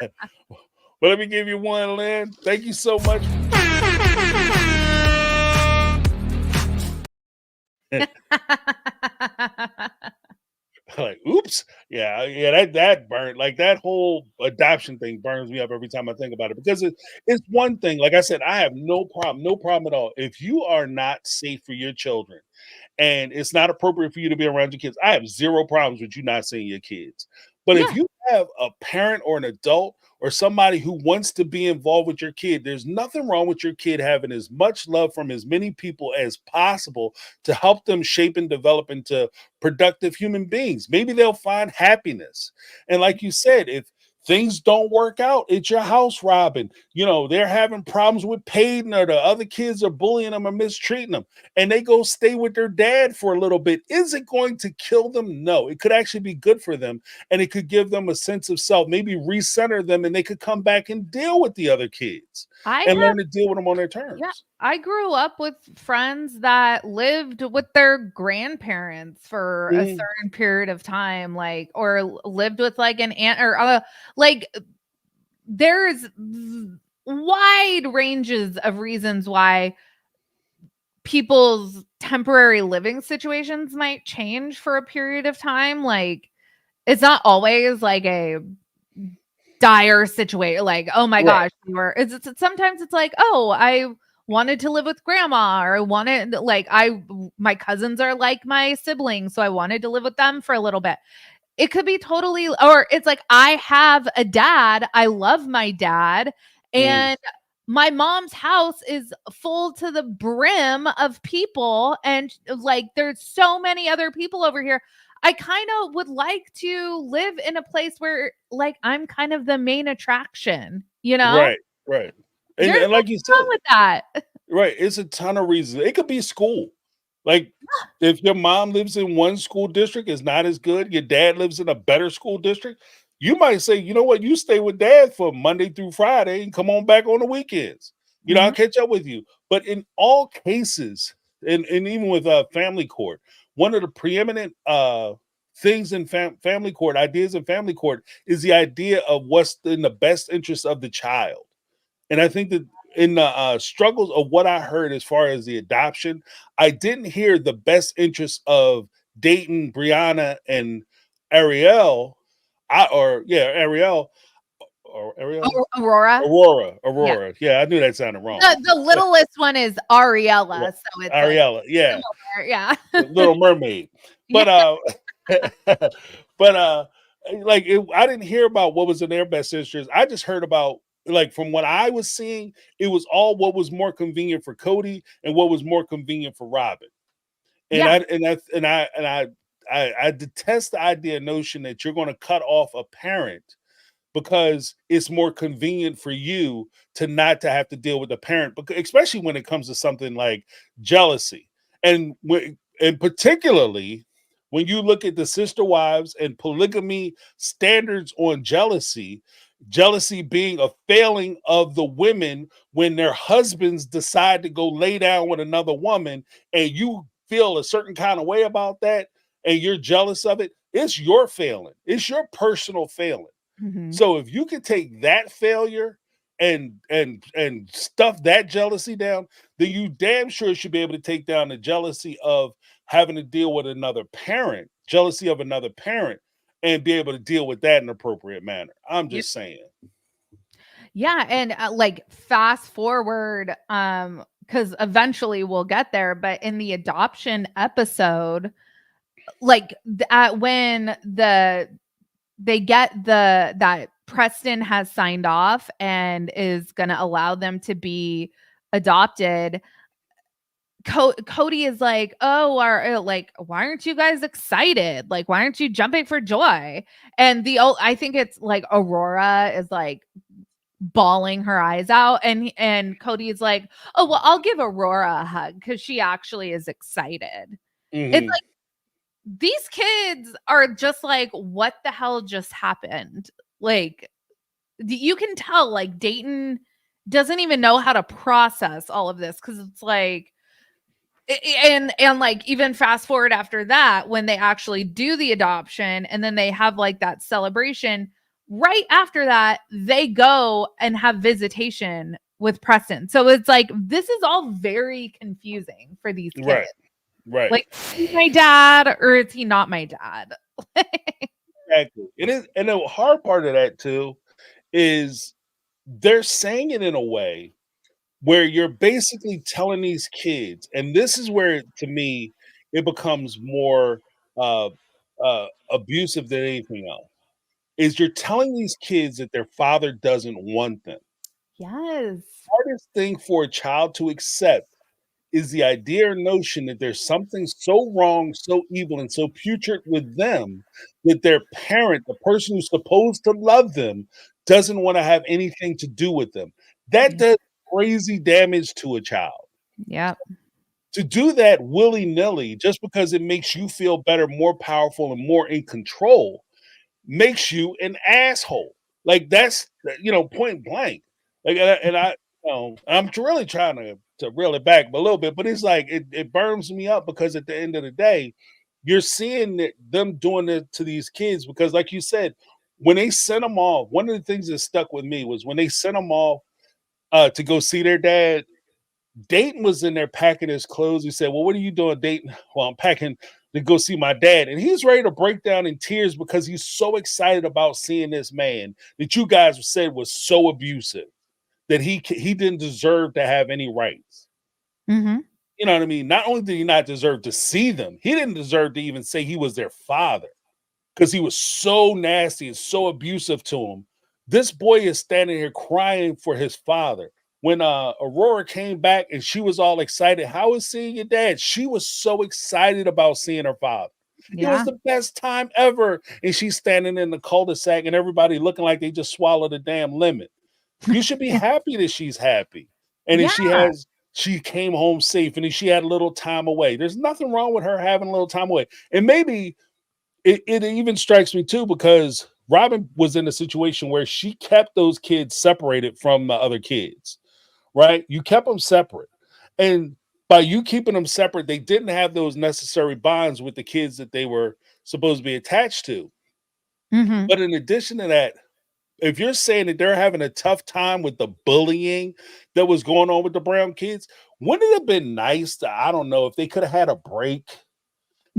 let me give you one, Lynn. Thank you so much. Like, oops, yeah, that burned. Like that whole adoption thing burns me up every time I think about it because it's one thing. Like I said, I have no problem at all. If you are not safe for your children and it's not appropriate for you to be around your kids, I have zero problems with you not seeing your kids. But if Yeah. you have a parent or an adult or somebody who wants to be involved with your kid, there's nothing wrong with your kid having as much love from as many people as possible to help them shape and develop into productive human beings. Maybe they'll find happiness. And like you said, if things don't work out at your house, Robin, they're having problems with Peyton or the other kids are bullying them or mistreating them, and they go stay with their dad for a little bit. Is it going to kill them? No, it could actually be good for them, and it could give them a sense of self, maybe recenter them, and they could come back and deal with the other kids I and have learn to deal with them on their Yeah, terms. I grew up with friends that lived with their grandparents for a Mm, certain period of time, like, or lived with like an aunt or like there's wide ranges of reasons why people's temporary living situations might change for a period of time. Like, it's not always like a dire situation, like, oh my right, gosh, sometimes it's like, oh, I wanted to live with grandma, or I wanted, like, my cousins are like my siblings, so I wanted to live with them for a little bit. It could be totally, or it's like, I have a dad, I love my dad, mm, and my mom's house is full to the brim of people, and like there's so many other people over here. I kind of would like to live in a place where like I'm kind of the main attraction, you know? right, right. And, There's and like you nothing wrong said, with that. right, it's a ton of reasons. It could be school. Like, if your mom lives in one school district, is not as good, your dad lives in a better school district, you might say, "You know what? You stay with dad for Monday through Friday and come on back on the weekends. I'll Mhm. catch up with you." But in all cases, and even with family court, one of the preeminent things in family court, ideas in family court, is the idea of what's in the best interest of the child. And I think that in the struggles of what I heard as far as the adoption, I didn't hear the best interest of Dayton, Brianna, and Ariel. Ariel or Ariel, Aurora. Yeah. Aurora. Yeah, I knew that sounded wrong. The littlest one is Right. Ariella, so it's like Ariella, yeah, similar. Yeah. the Little Mermaid. Yeah. But but like I didn't hear about what was in their best interest. I just heard about, like, from what I was seeing, it was all what was more convenient for Cody and what was more convenient for Robin. And Yeah. I detest the idea notion that you're going to cut off a parent because it's more convenient for you to not to have to deal with the parent, especially when it comes to something like jealousy. And particularly when you look at the sister wives and polygamy standards on jealousy being a failing of the women when their husbands decide to go lay down with another woman, and you feel a certain kind of way about that and you're jealous of it, it's your failing. It's your personal failing. Mhm. So if you can take that failure and stuff that jealousy down, then you damn sure should be able to take down the jealousy of having to deal with another parent, jealousy of another parent, and be able to deal with that in an appropriate manner. I'm Yep. just saying. Yeah, and like fast forward, because eventually we'll get there, but in the adoption episode, like when they get that Preston has signed off and is going to allow them to be adopted. Cody is like, oh, like, why aren't you guys excited? Like, why aren't you jumping for joy? And I think it's like Aurora is like, bawling her eyes out, and Cody's like, oh well, I'll give Aurora a hug because she actually is excited. It's Hmm. like these kids are just like, what the hell just happened? Like, you can tell like Dayton doesn't even know how to process all of this, because it's like, and like even fast forward after that, when they actually do the adoption and then they have like that celebration, right after that they go and have visitation with Preston. So it's like this is all very confusing for these kids. Right. Right. Like, is he my dad or is he not my dad? Exactly. It is, and the hard part of that too is they're saying it in a way where you're basically telling these kids, and this is where to me it becomes more uh, abusive than anything else. Is you're telling these kids that their father doesn't want them. Yes. Hardest thing for a child to accept is the idea or notion that there's something so wrong, so evil, and so putrid with them that their parent, the person who's supposed to love them, doesn't want to have anything to do with them. That Yeah. does crazy damage to a child. Yep. To do that willy nilly just because it makes you feel better, more powerful, and more in control makes you an asshole. Like that's point blank. Like I'm really trying to reel it back a little bit, but it's like it burns me up because at the end of the day, you're seeing them doing it to these kids because, like you said, when they sent them off, one of the things that stuck with me was when they sent them off to go see their dad. Dayton was in there packing his clothes. He said, "Well, what are you doing, Dayton?" "Well, I'm packing to go see my dad." And he's ready to break down in tears because he's so excited about seeing this man that you guys said was so abusive that he didn't deserve to have any rights. Mm-hmm. You know what I mean? Not only did he not deserve to see them, he didn't deserve to even say he was their father because he was so nasty and so abusive to him. This boy is standing here crying for his father. When Aurora came back and she was all excited, how is seeing your dad? She was so excited about seeing her father. It was Yeah. the best time ever. And she's standing in the cul-de-sac and everybody looking like they just swallowed a damn lemon. You should be Yeah. happy that she's happy. And then Yeah. she came home safe and then she had a little time away. There's nothing wrong with her having a little time away. And maybe it even strikes me too because Robin was in a situation where she kept those kids separated from the other kids, right? You kept them separate. And by you keeping them separate, they didn't have those necessary bonds with the kids that they were supposed to be attached to. Mm-hmm. But in addition to that, if you're saying that they're having a tough time with the bullying that was going on with the brown kids, wouldn't it have been nice to, I don't know, if they could have had a break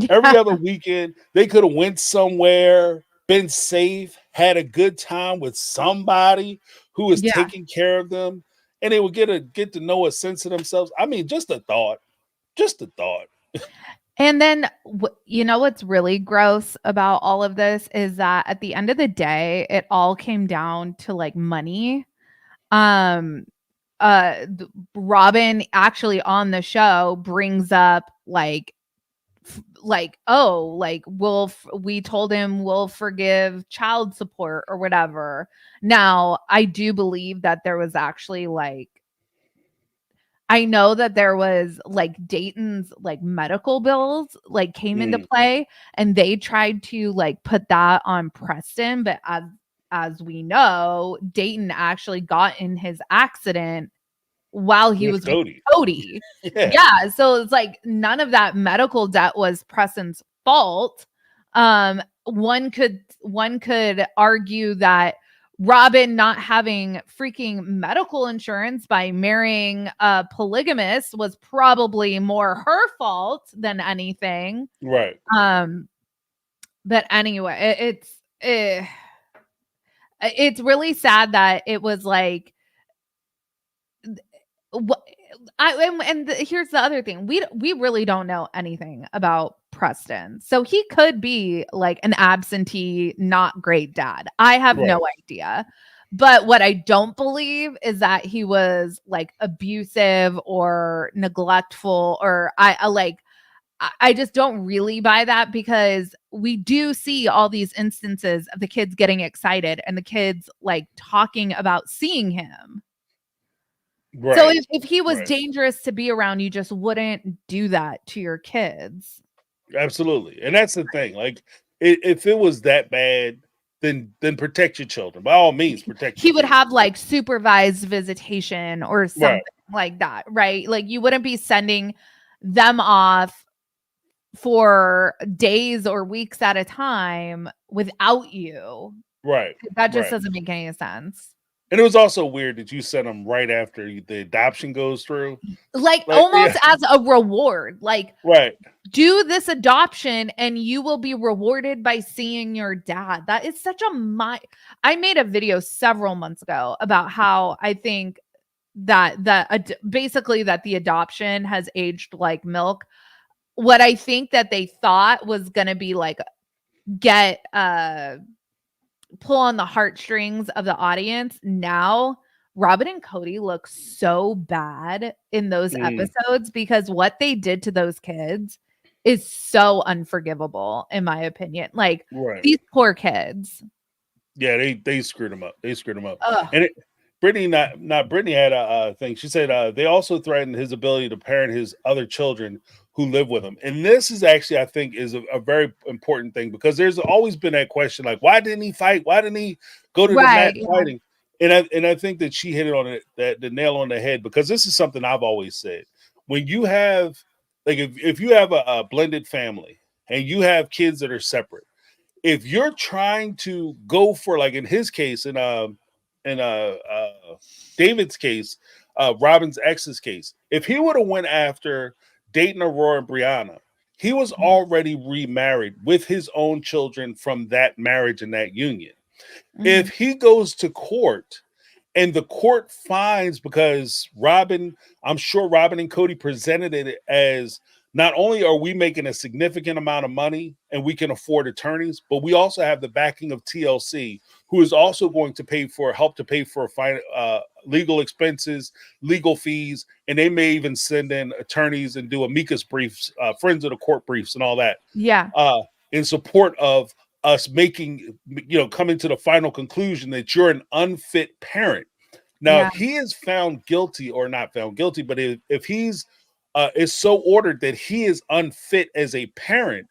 every Yeah. other weekend? They could have went somewhere, been safe, had a good time with somebody who was Yeah. taking care of them, and they would get to know a sense of themselves. I mean, just a thought. Just a thought. And then, you know, what's really gross about all of this is that at the end of the day, it all came down to like money. Um, Robin actually on the show brings up like, oh, like we told him we'll forgive child support or whatever. Now, I do believe that there was actually like, I know that there was like Dayton's like medical bills like came into Mm, play, and they tried to like put that on Preston, but as we know, Dayton actually got in his accident while he with was with Cody. Cody. Yeah. Yeah, so it's like none of that medical debt was Preston's fault. One could argue that Robin not having freaking medical insurance by marrying a polygamist was probably more her fault than anything. Right. Um, but anyway, it's really sad that it was like what here's the other thing. We really don't know anything about Preston. So he could be like an absentee, not great dad. I have Right. no idea. But what I don't believe is that he was like abusive or neglectful, or I like I just don't really buy that, because we do see all these instances of the kids getting excited and the kids like talking about seeing him. So Right. if he was Right. dangerous to be around, you just wouldn't do that to your kids. Absolutely. And that's the thing. Like if it was that bad, then protect your children. By all means, protect your He would kids. have like supervised visitation or Right. something like that, right? Like you wouldn't be sending them off for days or weeks at a time without you. Right. That just Right. doesn't make any sense. And it was also weird that you sent them right after the adoption goes through. Like Like, almost yeah, as a reward. Like, right. do this adoption and you will be rewarded by seeing your dad. That is such a I made a video several months ago about how I think that basically that the adoption has aged like milk. What I think that they thought was going to be like get pull on the heartstrings of the audience. Now Robin and Cody look so bad in those Mm, episodes because what they did to those kids is so unforgivable, in my opinion. Like right. these poor kids. Yeah, they screwed him up. They screwed him up. Ugh. And Brittany, not Brittany had a thing. She said they also threatened his ability to parent his other children who live with him. And this is actually, I think, is a very important thing because there's always been that question, like, why didn't he fight? Why didn't he go to the mat Right. Yeah. fighting? And I think that she hit it on the nail on the head because this is something I've always said. When you have like if you have a blended family and you have kids that are separate, if you're trying to go for like in his case in David's case, Robin's ex's case, if he would have went after Dayton, Aurora, and Brianna, he was already remarried with his own children from that marriage and that union. Mhm. If he goes to court and the court finds because I'm sure Robin and Cody presented it as not only are we making a significant amount of money and we can afford attorneys, but we also have the backing of TLC, who is also going to help to pay for legal expenses, legal fees, and they may even send in attorneys and do amicus briefs, friends of the court briefs, and all that Yeah. uh, in support of us coming to the final conclusion that you're an unfit parent. Now, Yeah. if he is found guilty or not found guilty, but if he's is so ordered that he is unfit as a parent,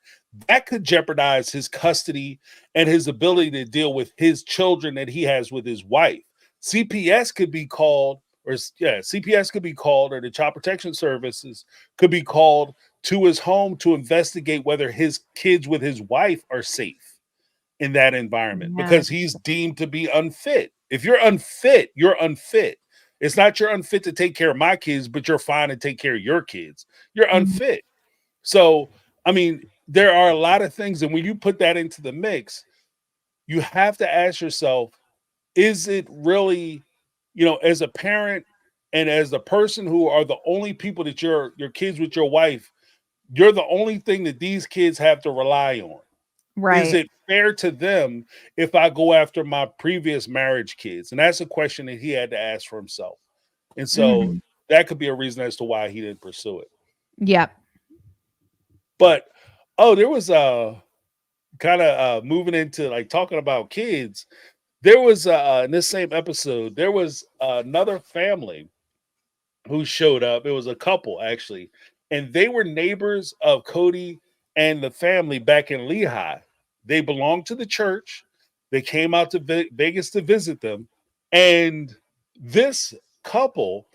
that could jeopardize his custody and his ability to deal with his children that he has with his wife. CPS could be called, CPS could be called, or the Child Protection Services could be called to his home to investigate whether his kids with his wife are safe in that environment Yeah. because he's deemed to be unfit. If you're unfit, you're unfit. It's not you're unfit to take care of my kids, but you're fine to take care of your kids. You're Mhm. unfit. So, I mean, there are a lot of things. And when you put that into the mix, you have to ask yourself, is it really, as a parent and as the person who are the only people that your kids with your wife, you're the only thing that these kids have to rely on. Is Right. it fair to them if I go after my previous marriage kids? And that's a question that he had to ask for himself. And so Mhm. that could be a reason as to why he didn't pursue it. Yep. But there was kind of moving into like talking about kids. There was in this same episode, there was another family who showed up. It was a couple actually, and they were neighbors of Cody and the family back in Lehigh. They belonged to the church. They came out to Vegas to visit them, and this couple,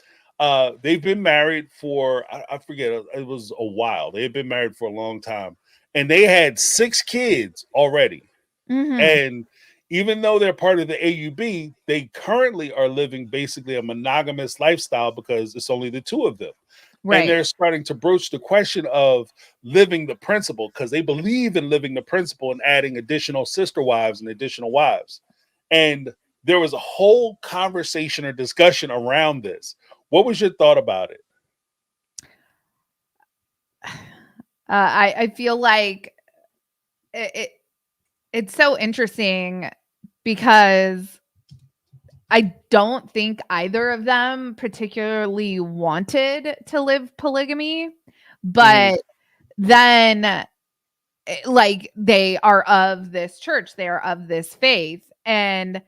they've been married for I forget, it was a while. They had been married for a long time, and they had 6 kids already. Mhm. And even though they're part of the AUB, they currently are living basically a monogamous lifestyle because it's only the two of them. And Right. they're starting to broach the question of living the principle because they believe in living the principle and adding additional sister wives and additional wives. And there was a whole conversation or discussion around this. What was your thought about it? I feel like it it's so interesting because I don't think either of them particularly wanted to live polygamy, Mhm. but then like they are of this church, they are of this faith. And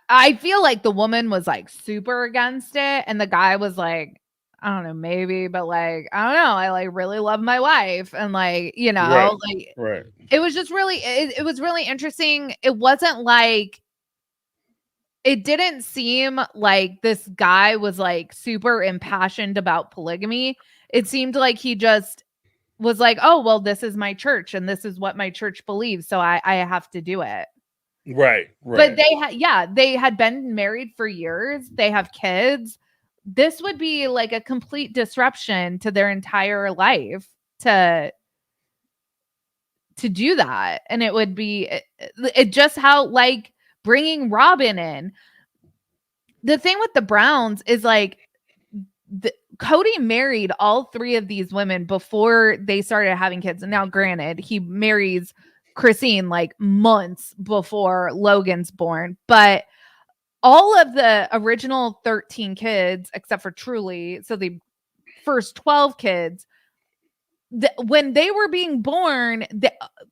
I feel like the woman was like super against it, and the guy was like, I don't know, maybe, but like, I don't know, I like really love my wife, and like, you Right. know, like Right. it was just really, it was really interesting. It wasn't like, it didn't seem like this guy was like super impassioned about polygamy. It seemed like he just was like, oh, well, this is my church and this is what my church believes. So I have to do it. Right. But Right. they had, yeah, they had been married for years. They have kids. This would be like a complete disruption to their entire life to do that. And it would be it just how like bringing Robin in. The thing with the Browns is like Cody married all three of these women before they started having kids. And now, granted, he marries Christine like months before Logan's born, but all of the original 13 kids, except for Truly, so the first 12 kids, when they were being born,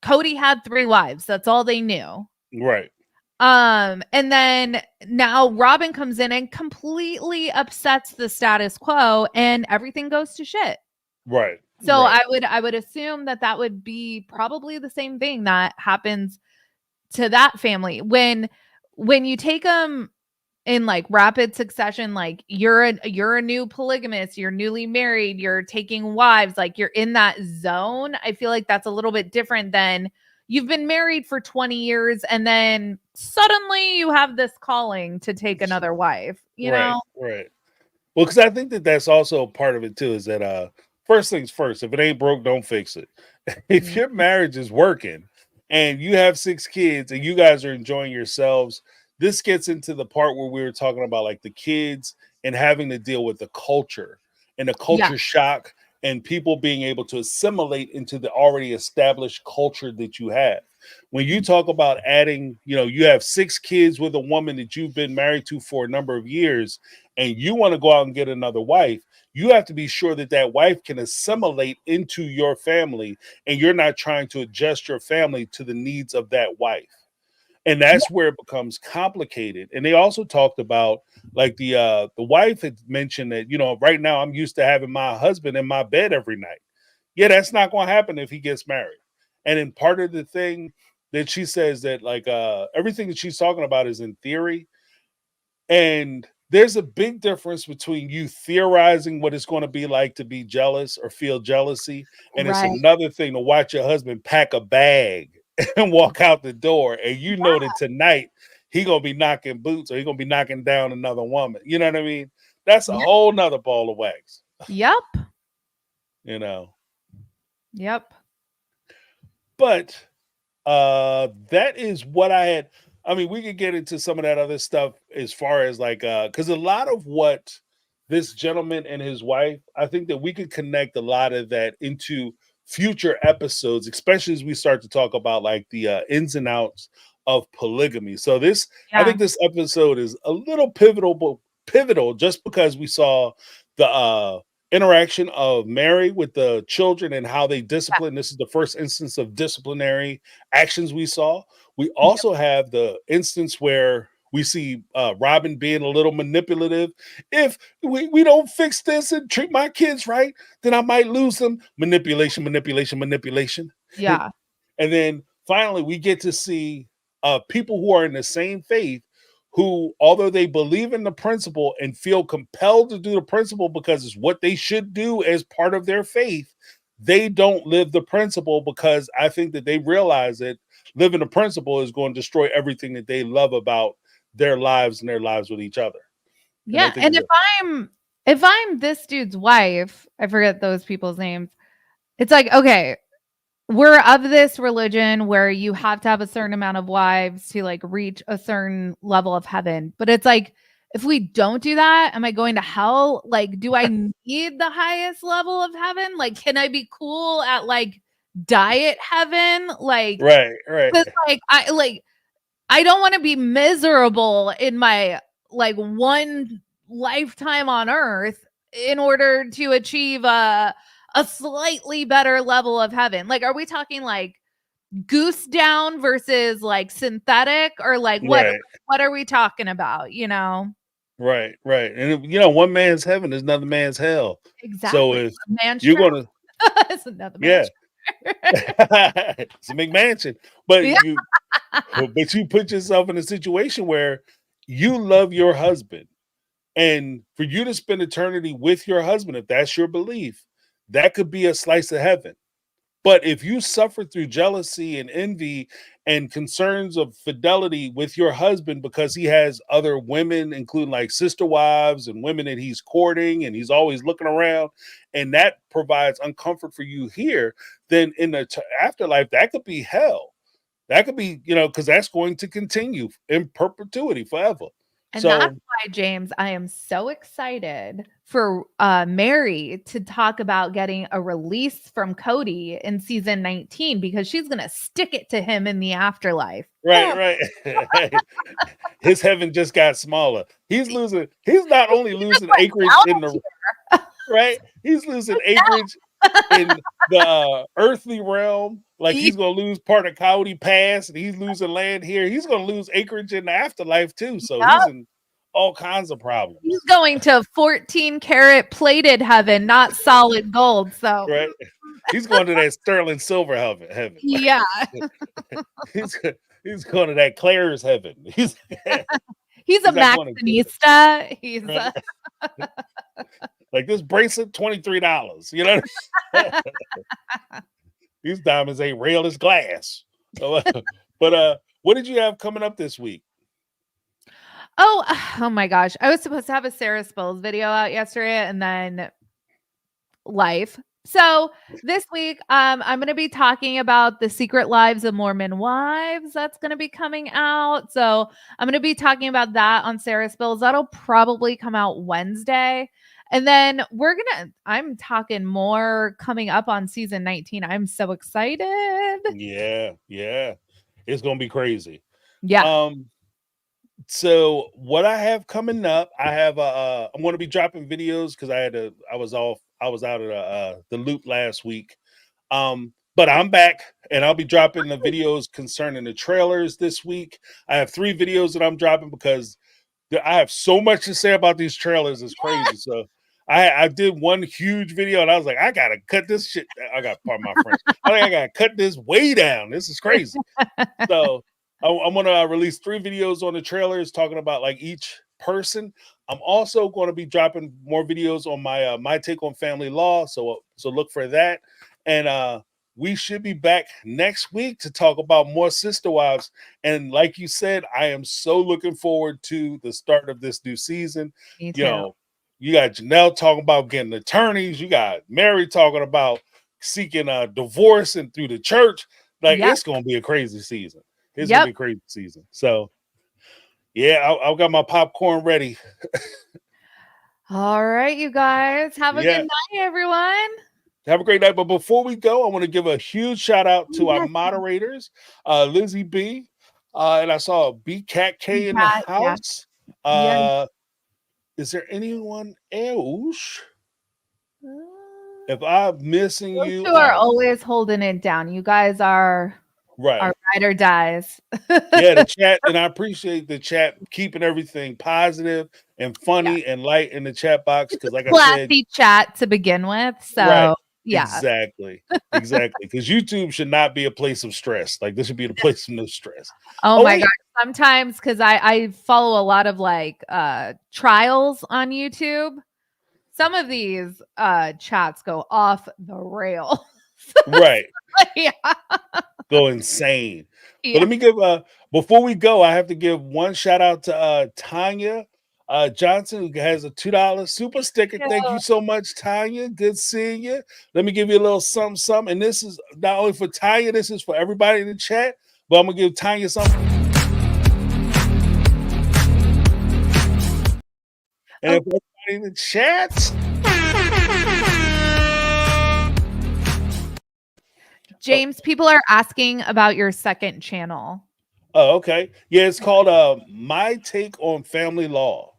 Cody had 3 wives. That's all they knew. Right. And then now Robin comes in and completely upsets the status quo, and everything goes to shit. Right. So right. I would assume that would be probably the same thing that happens to that family when you take them in like rapid succession, like you're a new polygamist, you're newly married, you're taking wives, like you're in that zone. I feel like that's a little bit different than you've been married for 20 years and then suddenly you have this calling to take another wife, you Right. know? Right. Well, because I think that that's also part of it too. Is that first things first. If it ain't broke, don't fix it. If Mm. your marriage is working and you have 6 kids and you guys are enjoying yourselves, this gets into the part where we were talking about like the kids and having to deal with the culture and the Yeah. culture shock and people being able to assimilate into the already established culture that you have. When you talk about adding, you have 6 kids with a woman that you've been married to for a number of years, and you want to go out and get another wife, you have to be sure that that wife can assimilate into your family and you're not trying to adjust your family to the needs of that wife. And Yeah. that's where it becomes complicated. And they also talked about like the wife had mentioned that, right now I'm used to having my husband in my bed every night. Yeah, that's not going to happen if he gets married. And then part of the thing that she says that like everything that she's talking about is in theory, and there's a big difference between you theorizing what it's going to be like to be jealous or feel jealousy. And it's Right. another thing to watch your husband pack a bag and walk out the door. And you know that tonight he going to be knocking boots or he going to be knocking down another woman. You know what I mean? That's a Yeah. whole nother ball of wax, Yep. you know. Yep. But that is what I had. I mean, we could get into some of that other stuff as far as like because a lot of what this gentleman and his wife, I think that we could connect a lot of that into future episodes, especially as we start to talk about like the ins and outs of polygamy. So this, I Yeah. think this episode is a little pivotal just because we saw the interaction of Mary with the children and how they discipline. This is the first instance of disciplinary actions we saw. We Yep. also have the instance where we see Robin being a little manipulative. If we don't fix this and treat my kids right, then I might lose them. Manipulation, manipulation, manipulation. Yeah. And then finally, we get to see people who are in the same faith who, although they believe in the principle and feel compelled to do the principle because it's what they should do as part of their faith, they don't live the principle because I think that they realize that living the principle is going to destroy everything that they love about their lives and their lives with each other. And I Yeah. think And that, if I'm this dude's wife, I forget those people's names. It's like, okay, we're of this religion where you have to have a certain amount of wives to like reach a certain level of heaven. But it's like, if we don't do that, am I going to hell? Like, do I need the highest level of heaven? Like, can I be cool at like diet heaven? Like, right, right, because I don't want to be miserable in my like one lifetime on earth in order to achieve a slightly better level of heaven? Like, are we talking like goose down versus like synthetic, or like Right, what are we talking about, you know? right, right. And you know, one man's heaven is another man's hell. So Exactly. if A man's you're trap gonna, is another yeah, man's it's a McMansion, but yeah. you put yourself in a situation where you love your husband, and for you to spend eternity with your husband, if that's your belief, that could be a slice of heaven. But if you suffer through jealousy and envy and concerns of fidelity with your husband because he has other women, including like sister wives and women that he's courting, and he's always looking around, and that provides uncomfort for you here, then in the afterlife, that could be hell. That could be, you know, because that's going to continue in perpetuity forever. And that's So, why, James, I am so excited for Mary to talk about getting a release from Cody in season 19, because she's going to stick it to him in the afterlife. right, right. His heaven just got smaller. He's not only losing acreage in the right, he's losing acreage in the earthly realm. Like he's gonna lose part of Coyote Pass, and he's losing land here. He's gonna lose acreage in the afterlife too. So he's in all kinds of He's problems. going to 14 karat plated heaven, not solid gold. So, Right? He's going to that sterling silver heaven. yeah, he's he's going to that Claire's heaven. He's he's a he's not going to Maxinista. He's right? Like this bracelet, $23. You know, these diamonds ain't real as glass. But what did you have coming up this week? oh my gosh. I was supposed to have a Sarah Spills video out yesterday, and then life. So this week, I'm going to be talking about the Secret Lives of Mormon Wives. That's going to be coming out. So I'm going to be talking about that on Sarah Spills. That'll probably come out Wednesday. And then I'm talking more coming up on season 19. I'm so excited. Yeah, yeah. It's gonna be crazy. Yeah. So what I have coming up, I have I'm gonna be dropping videos because I was out of the loop last week. But I'm back and I'll be dropping the videos concerning the trailers this week. I have 3 videos that I'm dropping because I have so much to say about these trailers. It's crazy. So I did one huge video and I was like, I gotta cut this shit. I got pardon my French. I gotta cut this way down. This is crazy. So I'm gonna release 3 videos on the trailers talking about like each person. I'm also going to be dropping more videos on my take on family law. So look for that. And we should be back next week to talk about more sister wives. And like you said, I am so looking forward to the start of this new season. Me You too. know, you got Janelle talking about getting attorneys. You got Mary talking about seeking a divorce and through the church. Like Yep. it's going to be a crazy season. It's going to Yep. be a crazy season. So yeah, I've got my popcorn ready. All right, you guys. Have a good Yeah. night, everyone. Have a great night. But before we go, I want to give a huge shout out to our Yes. moderators, Lizzie B. And I saw B Cat K in the Yeah. house. Yeah. Is there anyone else? If I'm missing Those you, two are always holding it down. You guys are right. our ride or dies. Yeah, the chat, and I appreciate the chat keeping everything positive and Yeah. funny and light in the chat box. Because, like I said, Classy chat to begin with. right, So yeah. exactly. Because YouTube should not be a place of stress. Like this should be the place of no stress. Oh Oh my wait, god. Sometimes, because I follow a lot of like trials on YouTube. Some of these chats go off the rail. right, Yeah. go insane. But Yeah. let me give before we go, I have to give one shout out to Tanya Johnson, who has a $2 super sticker. Thank you so much, Tanya. Good seeing you. Let me give you a little something, something. And this is not only for Tanya, this is for everybody in the chat. But I'm gonna give Tanya something. And if everybody in the chat, James, people are asking about your second channel. oh, okay. Yeah, it's called My Take on Family Law.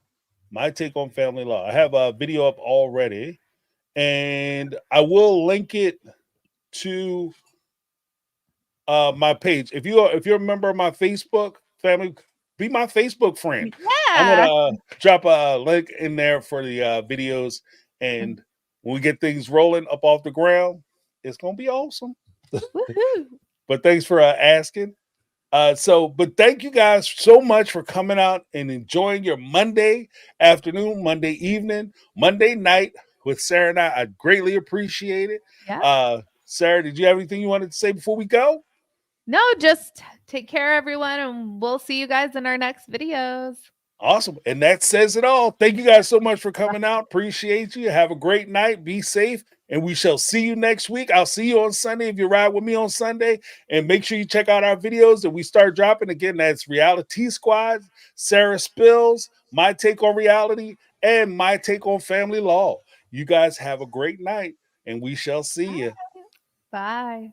My Take on Family Law. I have a video up already. and I will link it to my page. If you're a member of my Facebook family, be my Facebook friend. I'm Yeah. gonna drop a link in there for the videos, and when we get things rolling up off the ground, it's gonna be awesome. Woohoo. But thanks for asking. But thank you guys so much for coming out and enjoying your Monday afternoon, Monday evening, Monday night with Sarah and I. I greatly appreciate it. Yeah. Sarah, did you have anything you wanted to say before we go? No, just take care, everyone, and we'll see you guys in our next videos. Awesome. And that says it all. Thank you guys so much for coming out. Appreciate you. Have a great night. Be safe. And we shall see you next week. I'll see you on Sunday if you ride with me on Sunday. And make sure you check out our videos that we start dropping. Again, that's Reality Squad, Sarah Spills, My Take on Reality, and My Take on Family Law. You guys have a great night, and we shall see you. Bye.